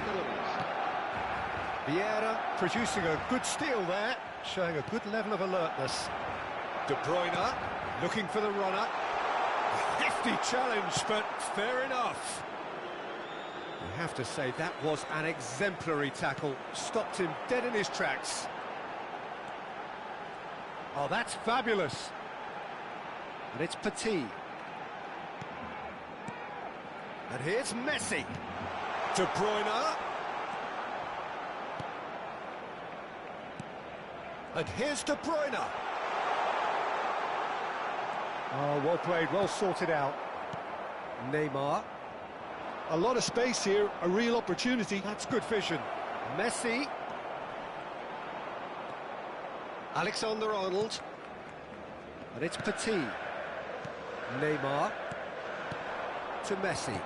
Vieira producing a good steal there, showing a good level of alertness. De Bruyne looking for the runner. A hefty challenge, but fair enough. I have to say, that was an exemplary tackle. Stopped him dead in his tracks. Oh, that's fabulous. And it's Petit. And here's Messi. De Bruyne. And here's De Bruyne. Oh, well played, well sorted out. Neymar. A lot of space here, a real opportunity. That's good vision. Messi. Alexander-Arnold. And it's Petit. Neymar. To Messi.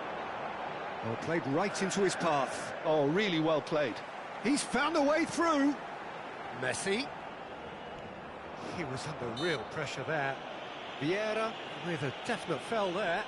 Oh, played right into his path. Oh, really well played. He's found a way through. Messi. He was under real pressure there. Vieira with a definite foul there.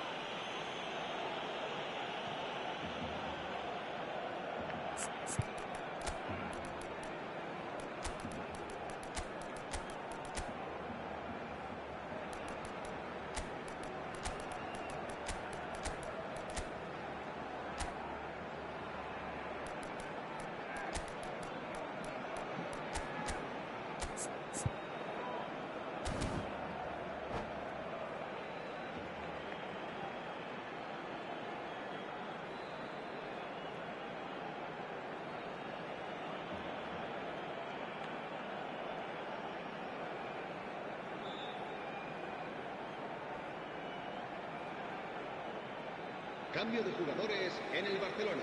Cambio de jugadores en el Barcelona.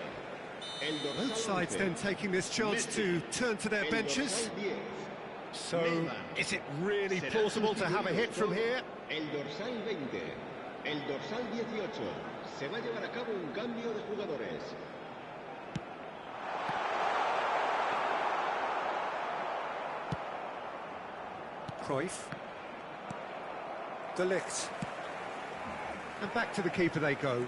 Both sides then taking this chance to turn to their benches. So, is it really plausible to have a hit from here? El dorsal 20, el dorsal 18. Se va a llevar a cabo un cambio de jugadores. Cruyff. De Ligt. And back to the keeper they go.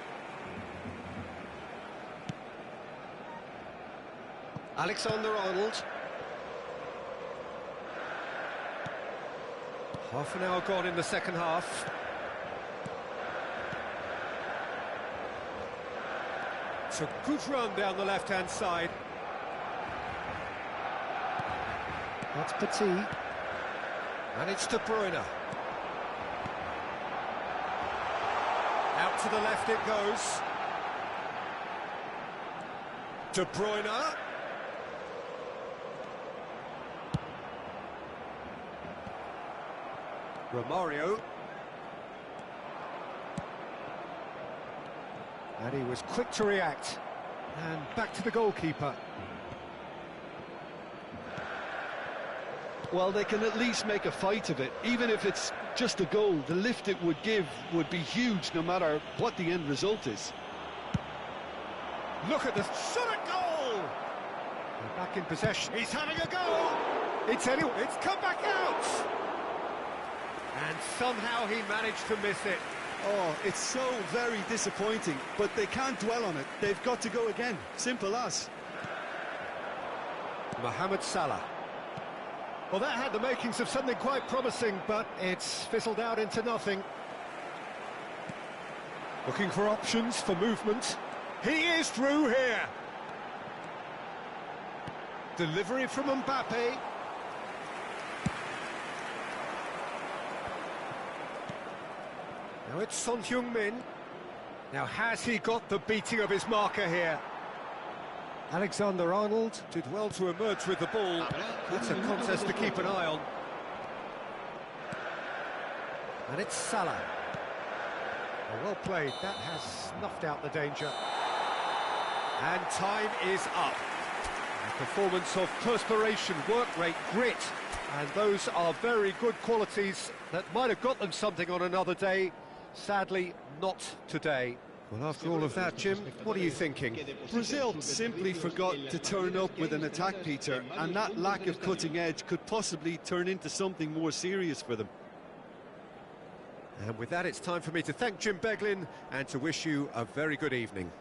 Alexander-Arnold. Half an hour gone in the second half. It's a good run down the left-hand side. That's Petit. And it's De Bruyne. Out to the left it goes. De Bruyne. Romario. And he was quick to react. And back to the goalkeeper. Well, they can at least make a fight of it. Even if it's just a goal, the lift it would give would be huge no matter what the end result is. Look at the shot at goal! And back in possession. He's having a go! It's come back out! And somehow he managed to miss it. Oh, it's so very disappointing, but they can't dwell on it. They've got to go again. Simple as. Mohamed Salah. Well, that had the makings of something quite promising, but it's fizzled out into nothing. Looking for options for movement. He is through here. Delivery from Mbappe. Now it's Son Heung-min. Now has he got the beating of his marker here? Alexander-Arnold did well to emerge with the ball. That's a contest to keep an eye on. And it's Salah. Well played, that has snuffed out the danger. And time is up. A performance of perspiration, work rate, grit. And those are very good qualities that might have got them something on another day. Sadly, not today. Well, after all of that, Jim, what are you thinking? Brazil simply forgot to turn up with an attack, Peter, and that lack of cutting edge could possibly turn into something more serious for them. And with that, it's time for me to thank Jim Beglin and to wish you a very good evening.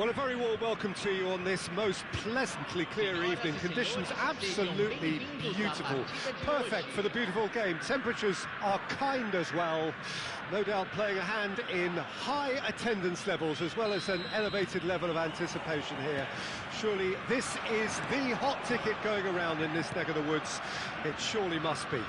Well, a very warm welcome to you on this most pleasantly clear evening. Conditions absolutely beautiful. Perfect for the beautiful game. Temperatures are kind as well. No doubt playing a hand in high attendance levels as well as an elevated level of anticipation here. Surely this is the hot ticket going around in this neck of the woods. It surely must be.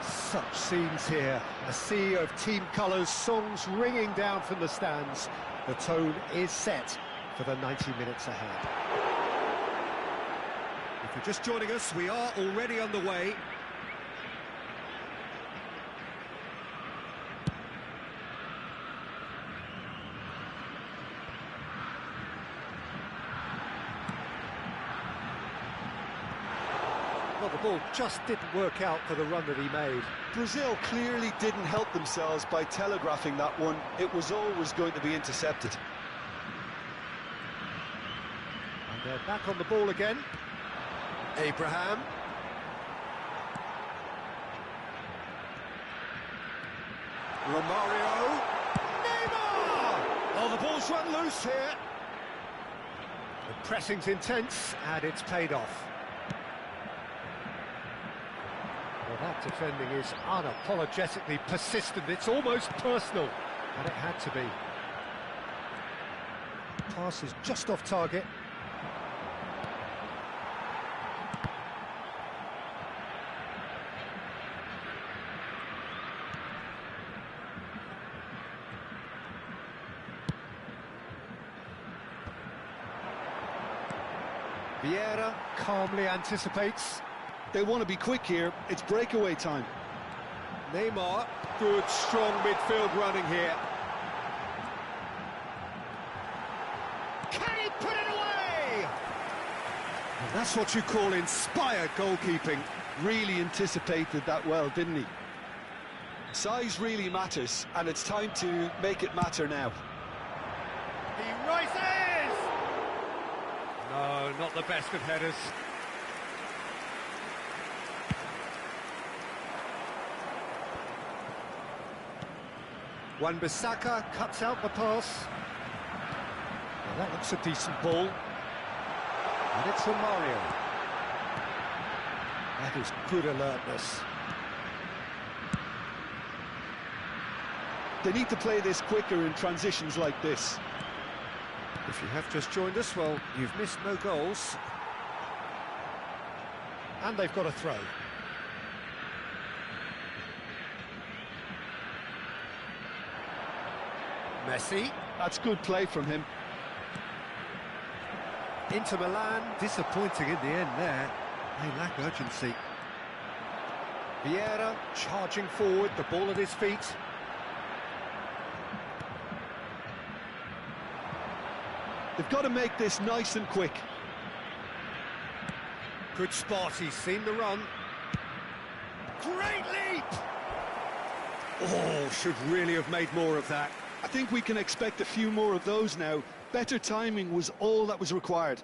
Such scenes here, a sea of team colours, songs ringing down from the stands. The tone is set for the 90 minutes ahead. If you're just joining us, we are already underway. Well, the ball just didn't work out for the run that he made. Brazil clearly didn't help themselves by telegraphing that one. It was always going to be intercepted. And they're back on the ball again. Abraham. Romario. Neymar! Oh, the ball's run loose here. The pressing's intense, and it's paid off. Well, that defending is unapologetically persistent. It's almost personal, and it had to be. Pass is just off target. Vieira calmly anticipates. They want to be quick here. It's breakaway time. Neymar, good, strong midfield running here. Can he put it away? And that's what you call inspired goalkeeping. Really anticipated that well, didn't he? Size really matters, and it's time to make it matter now. He rises! No, not the best of headers. Wan-Bissaka cuts out the pass. Well, that looks a decent ball. And it's Romario. That is good alertness. They need to play this quicker in transitions like this. If you have just joined us, well, you've missed no goals. And they've got a throw. Messi. That's good play from him. Inter Milan, disappointing in the end there. They lack urgency. Vieira charging forward, the ball at his feet. They've got to make this nice and quick. Good spot, he's seen the run. great leap! Oh, should really have made more of that. I think we can expect a few more of those now. Better timing was all that was required.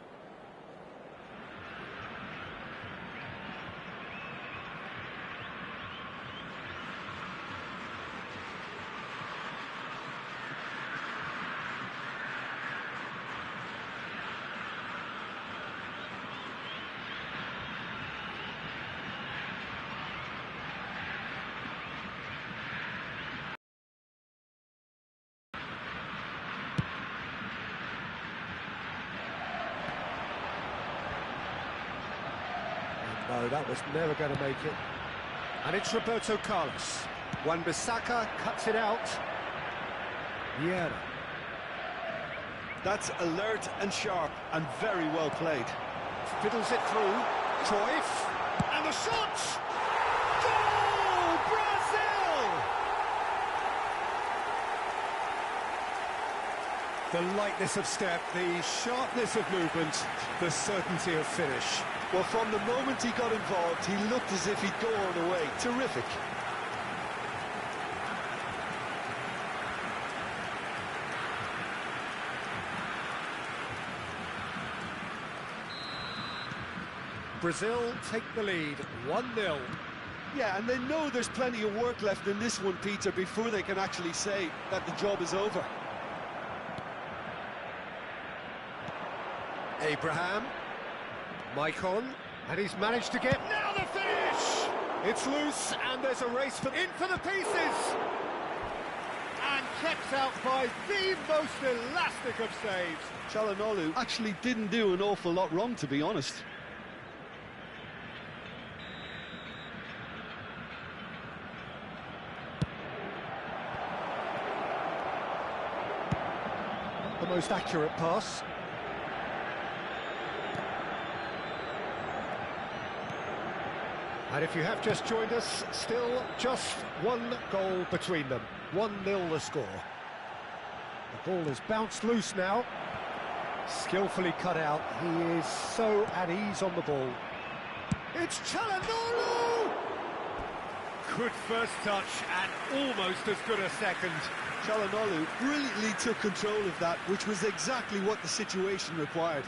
No, that was never going to make it. And it's Roberto Carlos. Wan-Bissaka cuts it out. Vieira. That's alert and sharp and very well played. Fiddles it through. Cruyff. And the shot! Goal! Brazil! The lightness of step, the sharpness of movement, the certainty of finish. Well, from the moment he got involved, he looked as if he'd go all the way. Terrific. Brazil take the lead, 1-0. Yeah, and they know there's plenty of work left in this one, Peter, before they can actually say that the job is over. Abraham. Maicon, and he's managed to get... Now the finish! It's loose, and there's a race for... In for the pieces! And kept out by the most elastic of saves. Çalhanoğlu actually didn't do an awful lot wrong, to be honest. The most accurate pass. And if you have just joined us, still just one goal between them. 1-0 the score. The ball is bounced loose now. Skillfully cut out. He is so at ease on the ball. It's Çalhanoğlu! Good first touch and almost as good a second. Çalhanoğlu brilliantly took control of that, which was exactly what the situation required.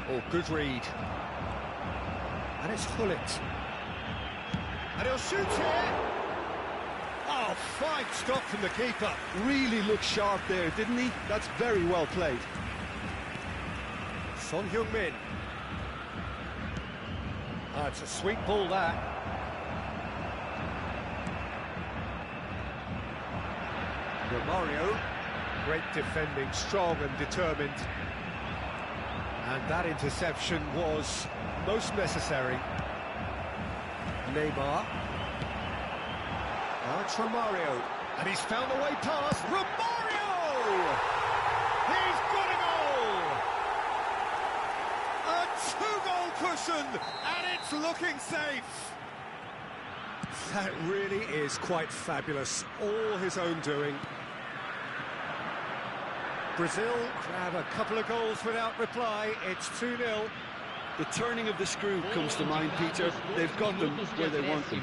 Oh, good read. And it's Hullet. And he'll shoot here. Oh, fine stop from the keeper. Really looked sharp there, didn't he? That's very well played. Son Heung-min. Ah, it's a sweet ball, that. Romario. Great defending, strong and determined. And that interception was most necessary. Neymar. Now it's Romario. And he's found a way past. Romario! He's got a goal! A two-goal cushion, and it's looking safe. That really is quite fabulous. All his own doing. Brazil grab a couple of goals without reply. It's 2-0. The turning of the screw comes to mind, Peter. They've got them where they want them.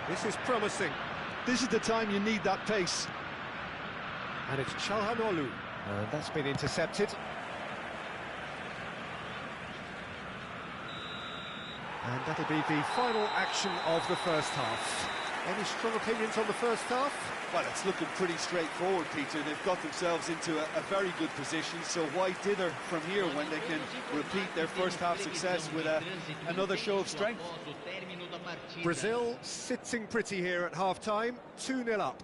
This is promising. This is the time you need that pace. And it's Çalhanoğlu. And that's been intercepted. And that'll be the final action of the first half. Any strong opinions on the first half? Well, it's looking pretty straightforward, Peter. They've got themselves into a very good position, so why dither from here when they can repeat their first half success with another show of strength? Brazil sitting pretty here at half-time, 2-0 up.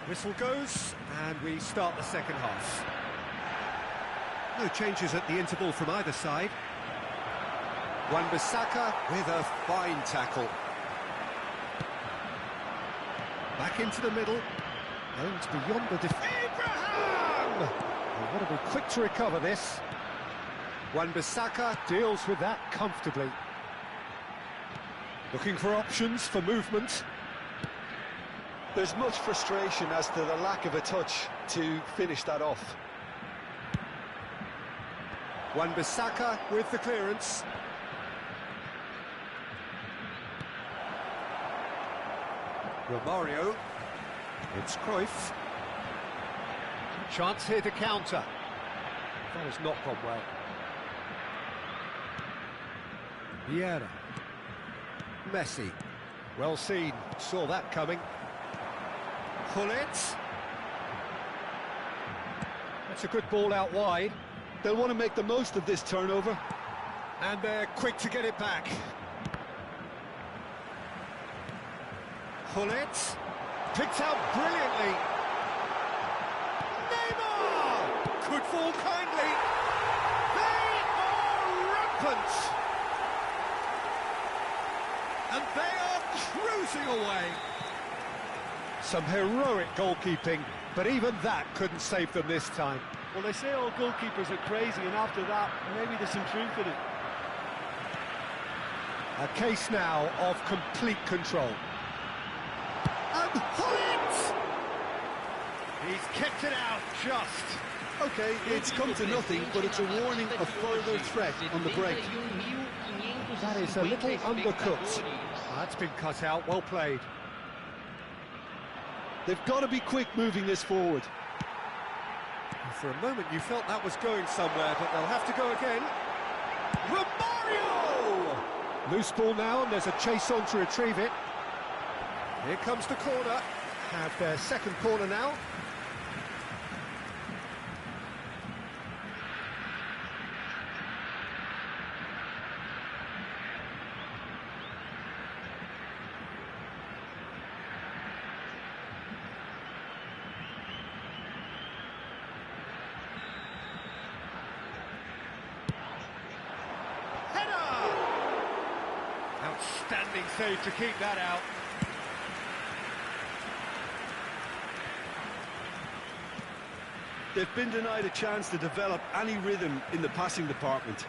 Whistle goes, and we start the second half. No changes at the interval from either side. Wan-Bissaka with a fine tackle. Back into the middle. And beyond the defence. Abraham! Well, what to be quick to recover this. Wan-Bissaka deals with that comfortably. Looking for options for movement. There's much frustration as to the lack of a touch to finish that off. Wan-Bissaka with the clearance. Romario. It's Cruyff. Chance here to counter. That has not gone well. Vieira. Messi. Well seen. Saw that coming. Gullit. That's a good ball out wide. They'll want to make the most of this turnover. And they're quick to get it back. Gullit. Picked out brilliantly. Neymar! Could fall kindly. They are rampant. And they are cruising away. Some heroic goalkeeping, but even that couldn't save them this time. Well, they say all goalkeepers are crazy, and after that, maybe there's some truth in it. A case now of complete control. And Gullit! He's kept it out just. Okay, it's come to nothing, but it's a warning of further threat on the break. That is a little undercooked. That's been cut out, well played. They've got to be quick moving this forward. For a moment you felt that was going somewhere, but they'll have to go again. Romario! Loose ball now, and there's a chase on to retrieve it. Here comes the corner. Have their second corner now. Outstanding save to keep that out. They've been denied a chance to develop any rhythm in the passing department.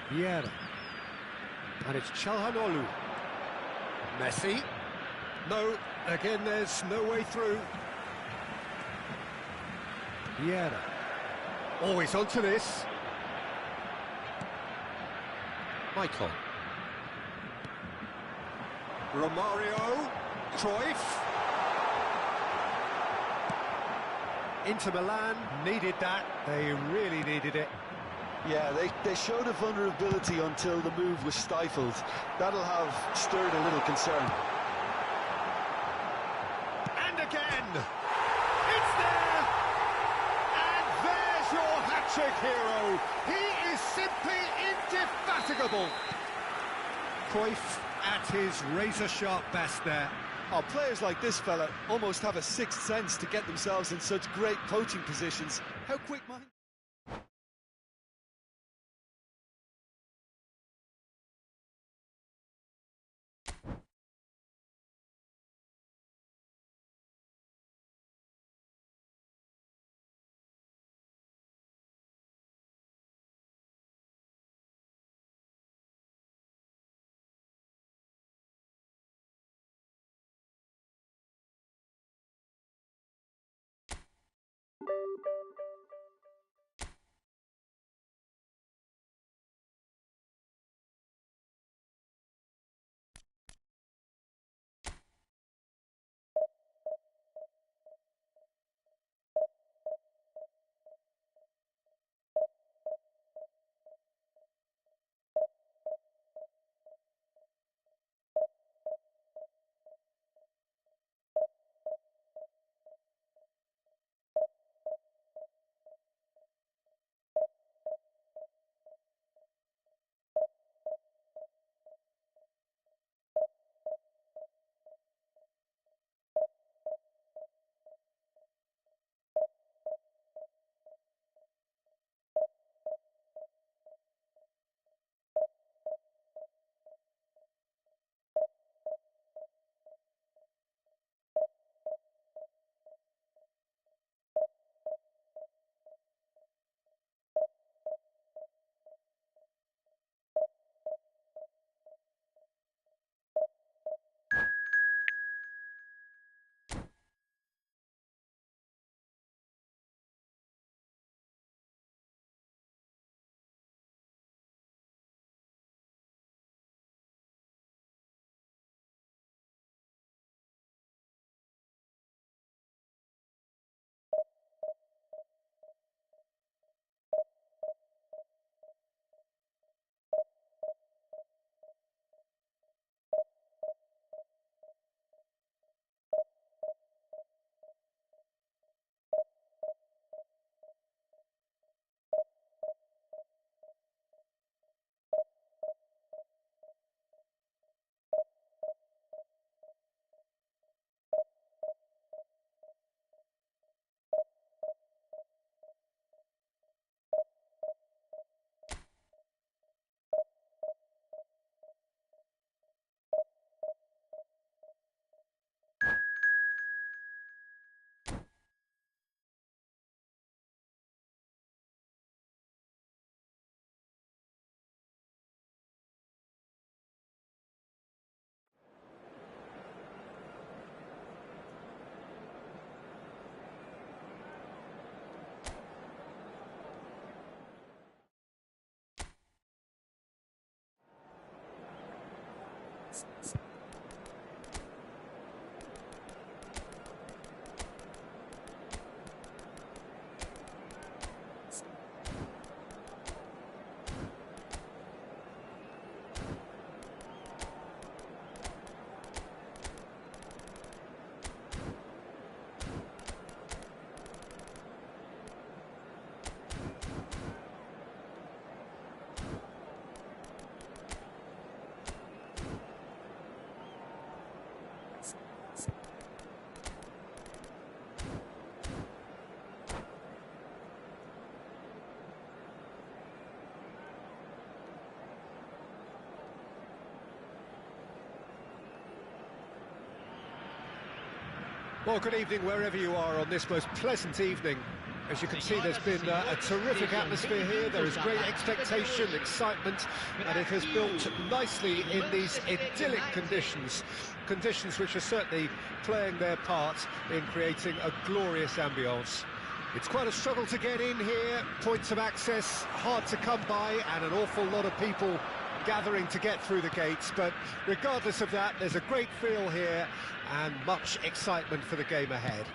Vieira. And it's Çalhanoğlu. Messi. No, again there's no way through. Vieira. Always onto this. Michael. Romario. Cruyff. Inter Milan needed that. They really needed it. Yeah, they showed a vulnerability until the move was stifled. That'll have stirred a little concern. And again! It's there! And there's your hat-trick hero! He is simply indefatigable! Cruyff at his razor-sharp best there. Oh, players like this fella almost have a sixth sense to get themselves in such great poaching positions. How quick-minded... Well, good evening wherever you are on this most pleasant evening. As you can see, there's been a terrific atmosphere here. There is great expectation, excitement, and it has built nicely in these idyllic conditions. Conditions which are certainly playing their part in creating a glorious ambience. It's quite a struggle to get in here, points of access hard to come by, and an awful lot of people gathering to get through the gates, but regardless of that, there's a great feel here and much excitement for the game ahead.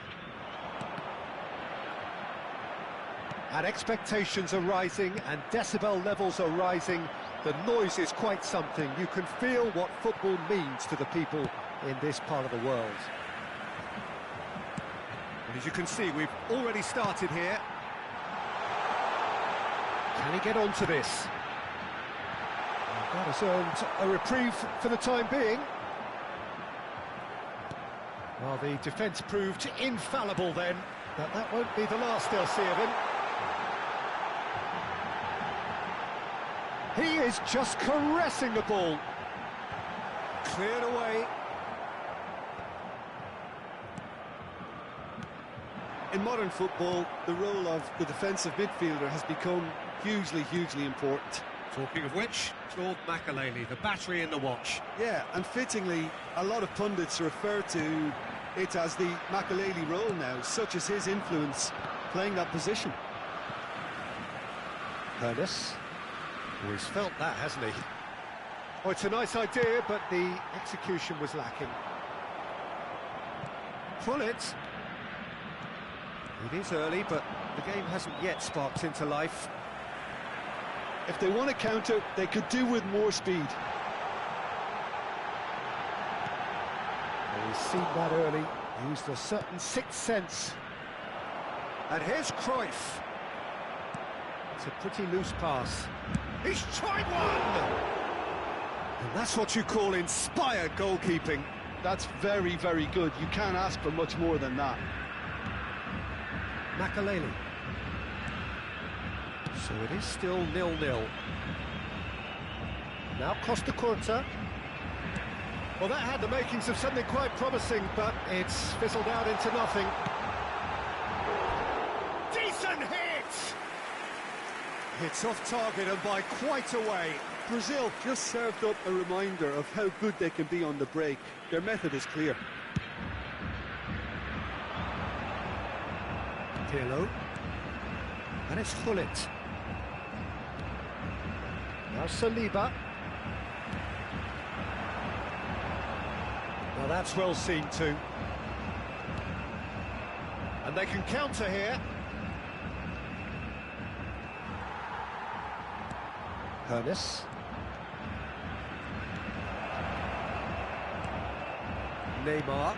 And expectations are rising and decibel levels are rising. The noise is quite something. You can feel what football means to the people in this part of the world. And as you can see, we've already started here. Can he get onto this? That has earned a reprieve for the time being. Well, the defence proved infallible then, but that won't be the last they'll see of him. He is just caressing the ball. Cleared away. In modern football, the role of the defensive midfielder has become hugely important. Talking of which, Claude Makelele, the battery in the watch. Yeah, and fittingly, a lot of pundits refer to it as the Makelele role now, such as his influence playing that position. Ernest. Oh, he's felt that, hasn't he? Oh, it's a nice idea, but the execution was lacking. Pull it. It is early, but the game hasn't yet sparked into life. If they want to counter, they could do with more speed. He's seen that early, used a certain sixth sense. And here's Cruyff. It's a pretty loose pass. He's tried one! And that's what you call inspired goalkeeping. That's very good. You can't ask for much more than that. Makelele. So it is still 0-0. Now Costa Curta. Well, that had the makings of something quite promising, but it's fizzled out into nothing. Decent hit! It's off target and by quite a way. Brazil just served up a reminder of how good they can be on the break. Their method is clear. Pirlo. And it's Gullit. Now Saliba. Now that's well seen too. And they can counter here. Ernest. Neymar.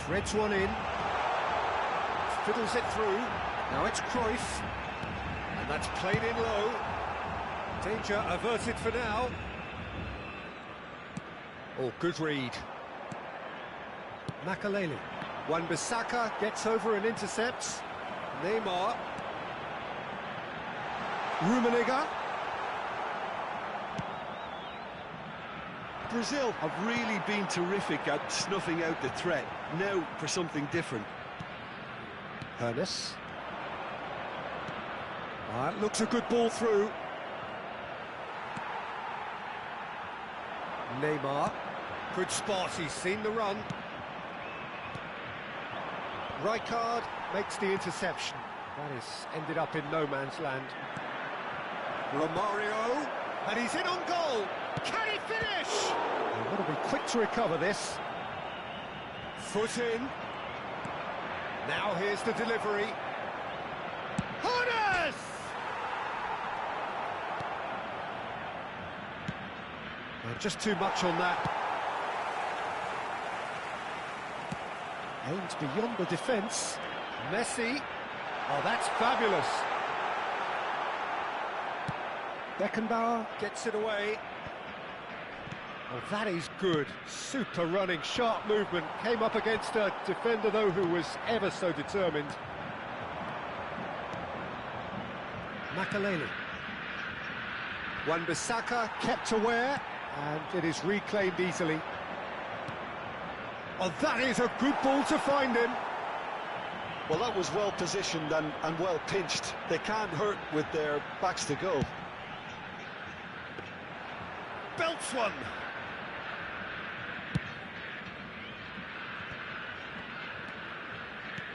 Threads one in. Fiddles it through. Now it's Cruyff. And that's played in low. Danger averted for now. Oh, good read. Makelele. Wan-Bissaka gets over and intercepts. Neymar. Rummenigge. Brazil have really been terrific at snuffing out the threat. Now for something different. Ernest. That looks a good ball through. Neymar. Good spot, he's seen the run. Rijkaard makes the interception. That is ended up in no man's land. Romario. And he's in on goal. Can he finish? They've got to be quick to recover this. Foot in. Now here's the delivery. Honas! Just too much on that. Aimed beyond the defence. Messi. Oh, that's fabulous. Beckenbauer gets it away. Oh, that is good. Super running, sharp movement. Came up against a defender, though, who was ever so determined. Makaleli. Wan-Bissaka kept aware, and it is reclaimed easily. Oh, that is a good ball to find him. Well, that was well positioned and well pinched. They can't hurt with their backs to goal. Belts one.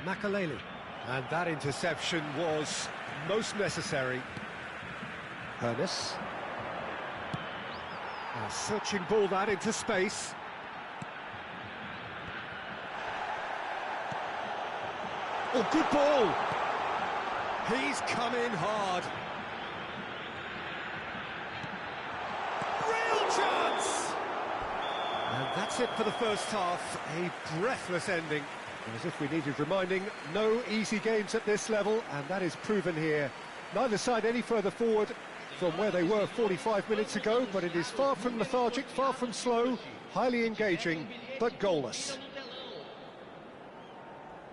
Makaleli. And that interception was most necessary. Ernest. A searching ball that into space. Oh, good ball. He's come in hard. Real chance! And that's it for the first half. A breathless ending. As if we needed reminding, no easy games at this level, and that is proven here. Neither side any further forward from where they were 45 minutes ago, but it is far from lethargic, far from slow, highly engaging, but goalless.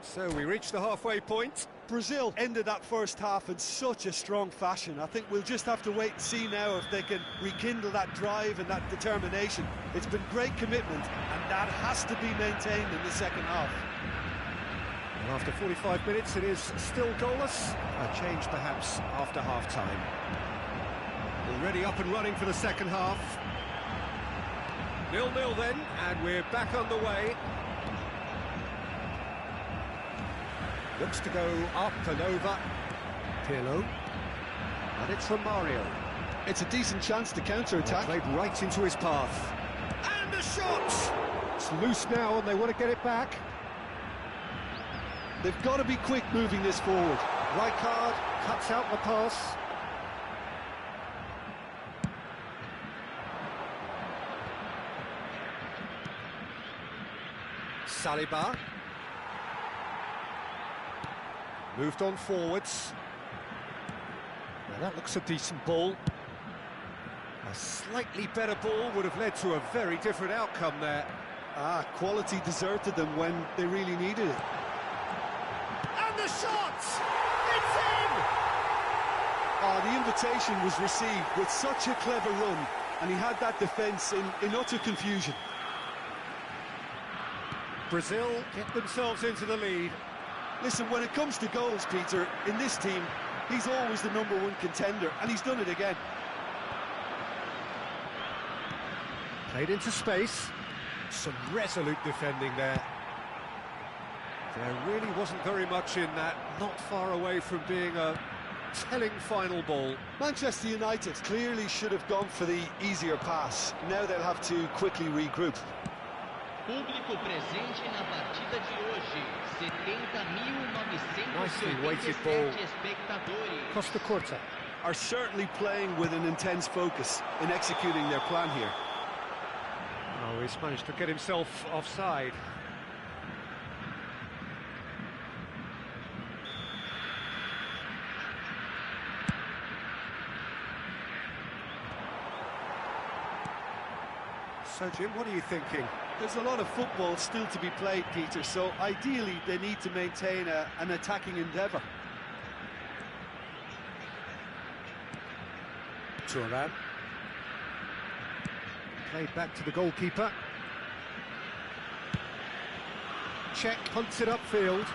So we reach the halfway point. Brazil ended that first half in such a strong fashion. I think we'll just have to wait and see now if they can rekindle that drive and that determination. It's been great commitment, and that has to be maintained in the second half. And after 45 minutes, it is still goalless. A change perhaps after half-time. Already up and running for the second half. 0-0 then, and we're back underway. Looks to go up and over. Pirlo. And it's from Mario. It's a decent chance to counter-attack. Played right into his path. And a shot! It's loose now and they want to get it back. They've got to be quick moving this forward. Rijkaard cuts out the pass. Saliba. Moved on forwards. Now that looks a decent ball. A slightly better ball would have led to a very different outcome there. Quality deserted them when they really needed it. And the shot! It's in! The invitation was received with such a clever run, and he had that defence in utter confusion. Brazil get themselves into the lead. Listen, when it comes to goals, Peter, in this team, he's always the #1 contender, and he's done it again. Played into space. Some resolute defending there. There really wasn't very much in that, not far away from being a telling final ball. Manchester United clearly should have gone for the easier pass. Now they'll have to quickly regroup. Público presente na partida de hoje, 70.987 espectadores. Costa Curta are certainly playing with an intense focus in executing their plan here. Oh, he's managed to get himself offside. So, Jim, what are you thinking? There's a lot of football still to be played, Peter, so ideally they need to maintain an attacking endeavour. Thuram. Played back to the goalkeeper. Czech punts it upfield.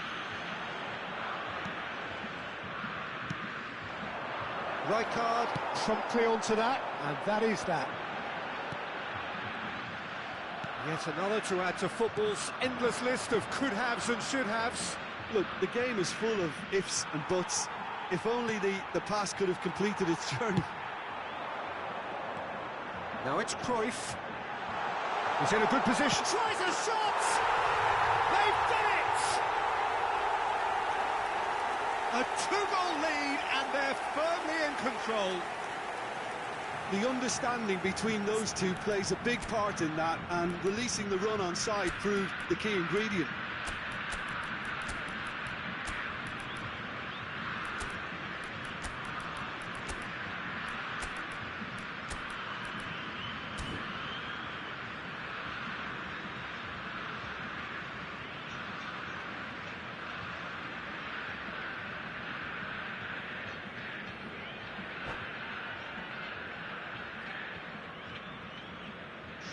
Rijkaard promptly onto that, and that is that. Yet another to add to football's endless list of could-haves and should-haves. Look, the game is full of ifs and buts. If only the pass could have completed its journey. Now it's Cruyff. He's in a good position. Tries a shot! They've done it! A 2-goal lead, and they're firmly in control. The understanding between those two plays a big part in that, and releasing the run on side proved the key ingredient.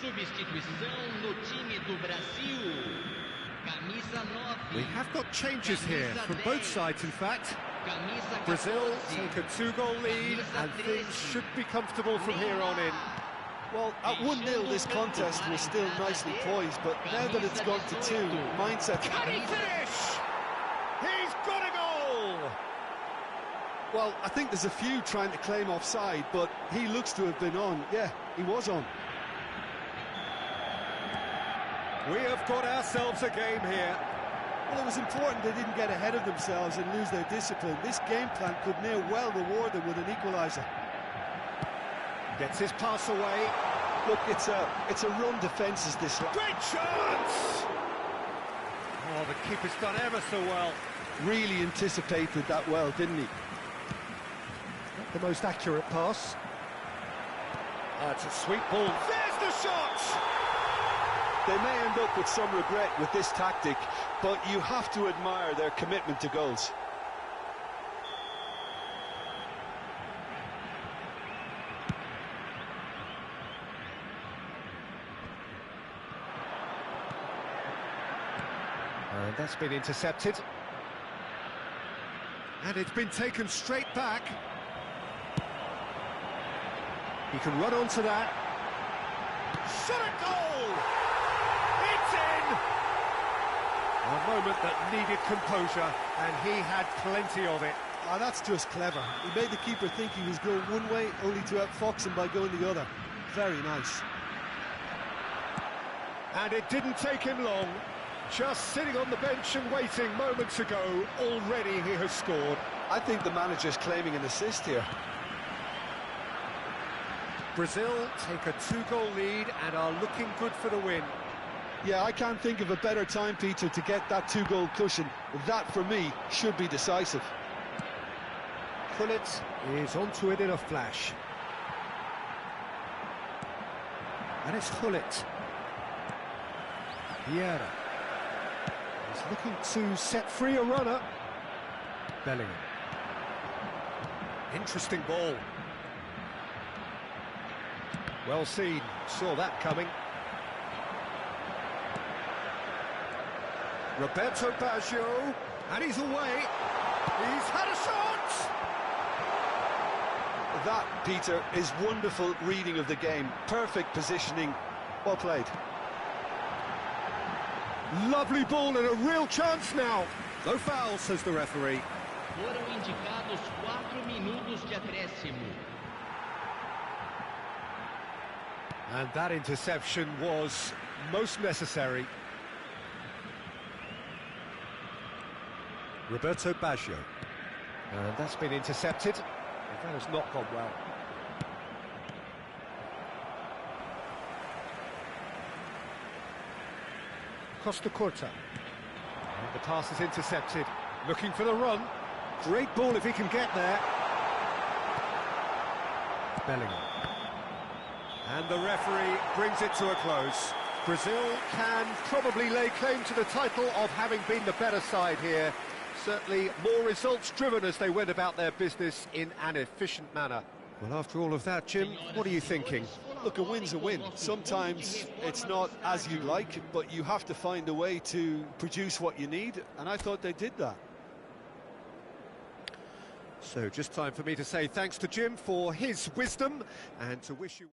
Substituição no time do Brasil. Camisa 9. We have got changes here from both sides, in fact. Camisa 14. Brazil take a 2-goal lead, and things should be comfortable from here on in. Well, at 1-0 this contest was still nicely poised, but now that it's gone to 2, mindset... Can he finish? He's got a goal! Well, I think there's a few trying to claim offside, but he looks to have been on. Yeah, he was on. We have got ourselves a game here. Well, it was important they didn't get ahead of themselves and lose their discipline. This game plan could near well reward them with an equaliser. Gets his pass away. Look, it's a run defence is this. Great chance! Oh, the keeper's done ever so well. Really anticipated that well, didn't he? Not the most accurate pass. It's a sweet ball. There's the shot! They may end up with some regret with this tactic, but you have to admire their commitment to goals. And that's been intercepted. And it's been taken straight back. He can run onto that. Shot a goal! It's in! A moment that needed composure, and he had plenty of it. Ah, that's just clever. He made the keeper think he was going one way, only to outfox him by going the other. Very nice. And it didn't take him long. Just sitting on the bench and waiting moments ago, already he has scored. I think the manager's claiming an assist here. Brazil take a 2-goal lead and are looking good for the win. Yeah, I can't think of a better time, Peter, to get that 2-goal cushion. That, for me, should be decisive. Gullit is onto it in a flash. And it's Gullit. Vieira. He's looking to set free a runner. Bellingham. Interesting ball. Well seen, saw that coming. Roberto Baggio, and he's away. He's had a shot! That, Peter, is wonderful reading of the game. Perfect positioning. Well played. Lovely ball and a real chance now. No foul, says the referee. Foram indicados 4 minutos de acréscimo. And that interception was most necessary. Roberto Baggio. And that's been intercepted. That has not gone well. Costa Curta. And the pass is intercepted. Looking for the run. Great ball if he can get there. Bellingham. And the referee brings it to a close. Brazil can probably lay claim to the title of having been the better side here. Certainly more results-driven as they went about their business in an efficient manner. Well, after all of that, Jim, what are you thinking? Look, a win's a win. Sometimes it's not as you like, but you have to find a way to produce what you need, and I thought they did that. So just time for me to say thanks to Jim for his wisdom and to wish you...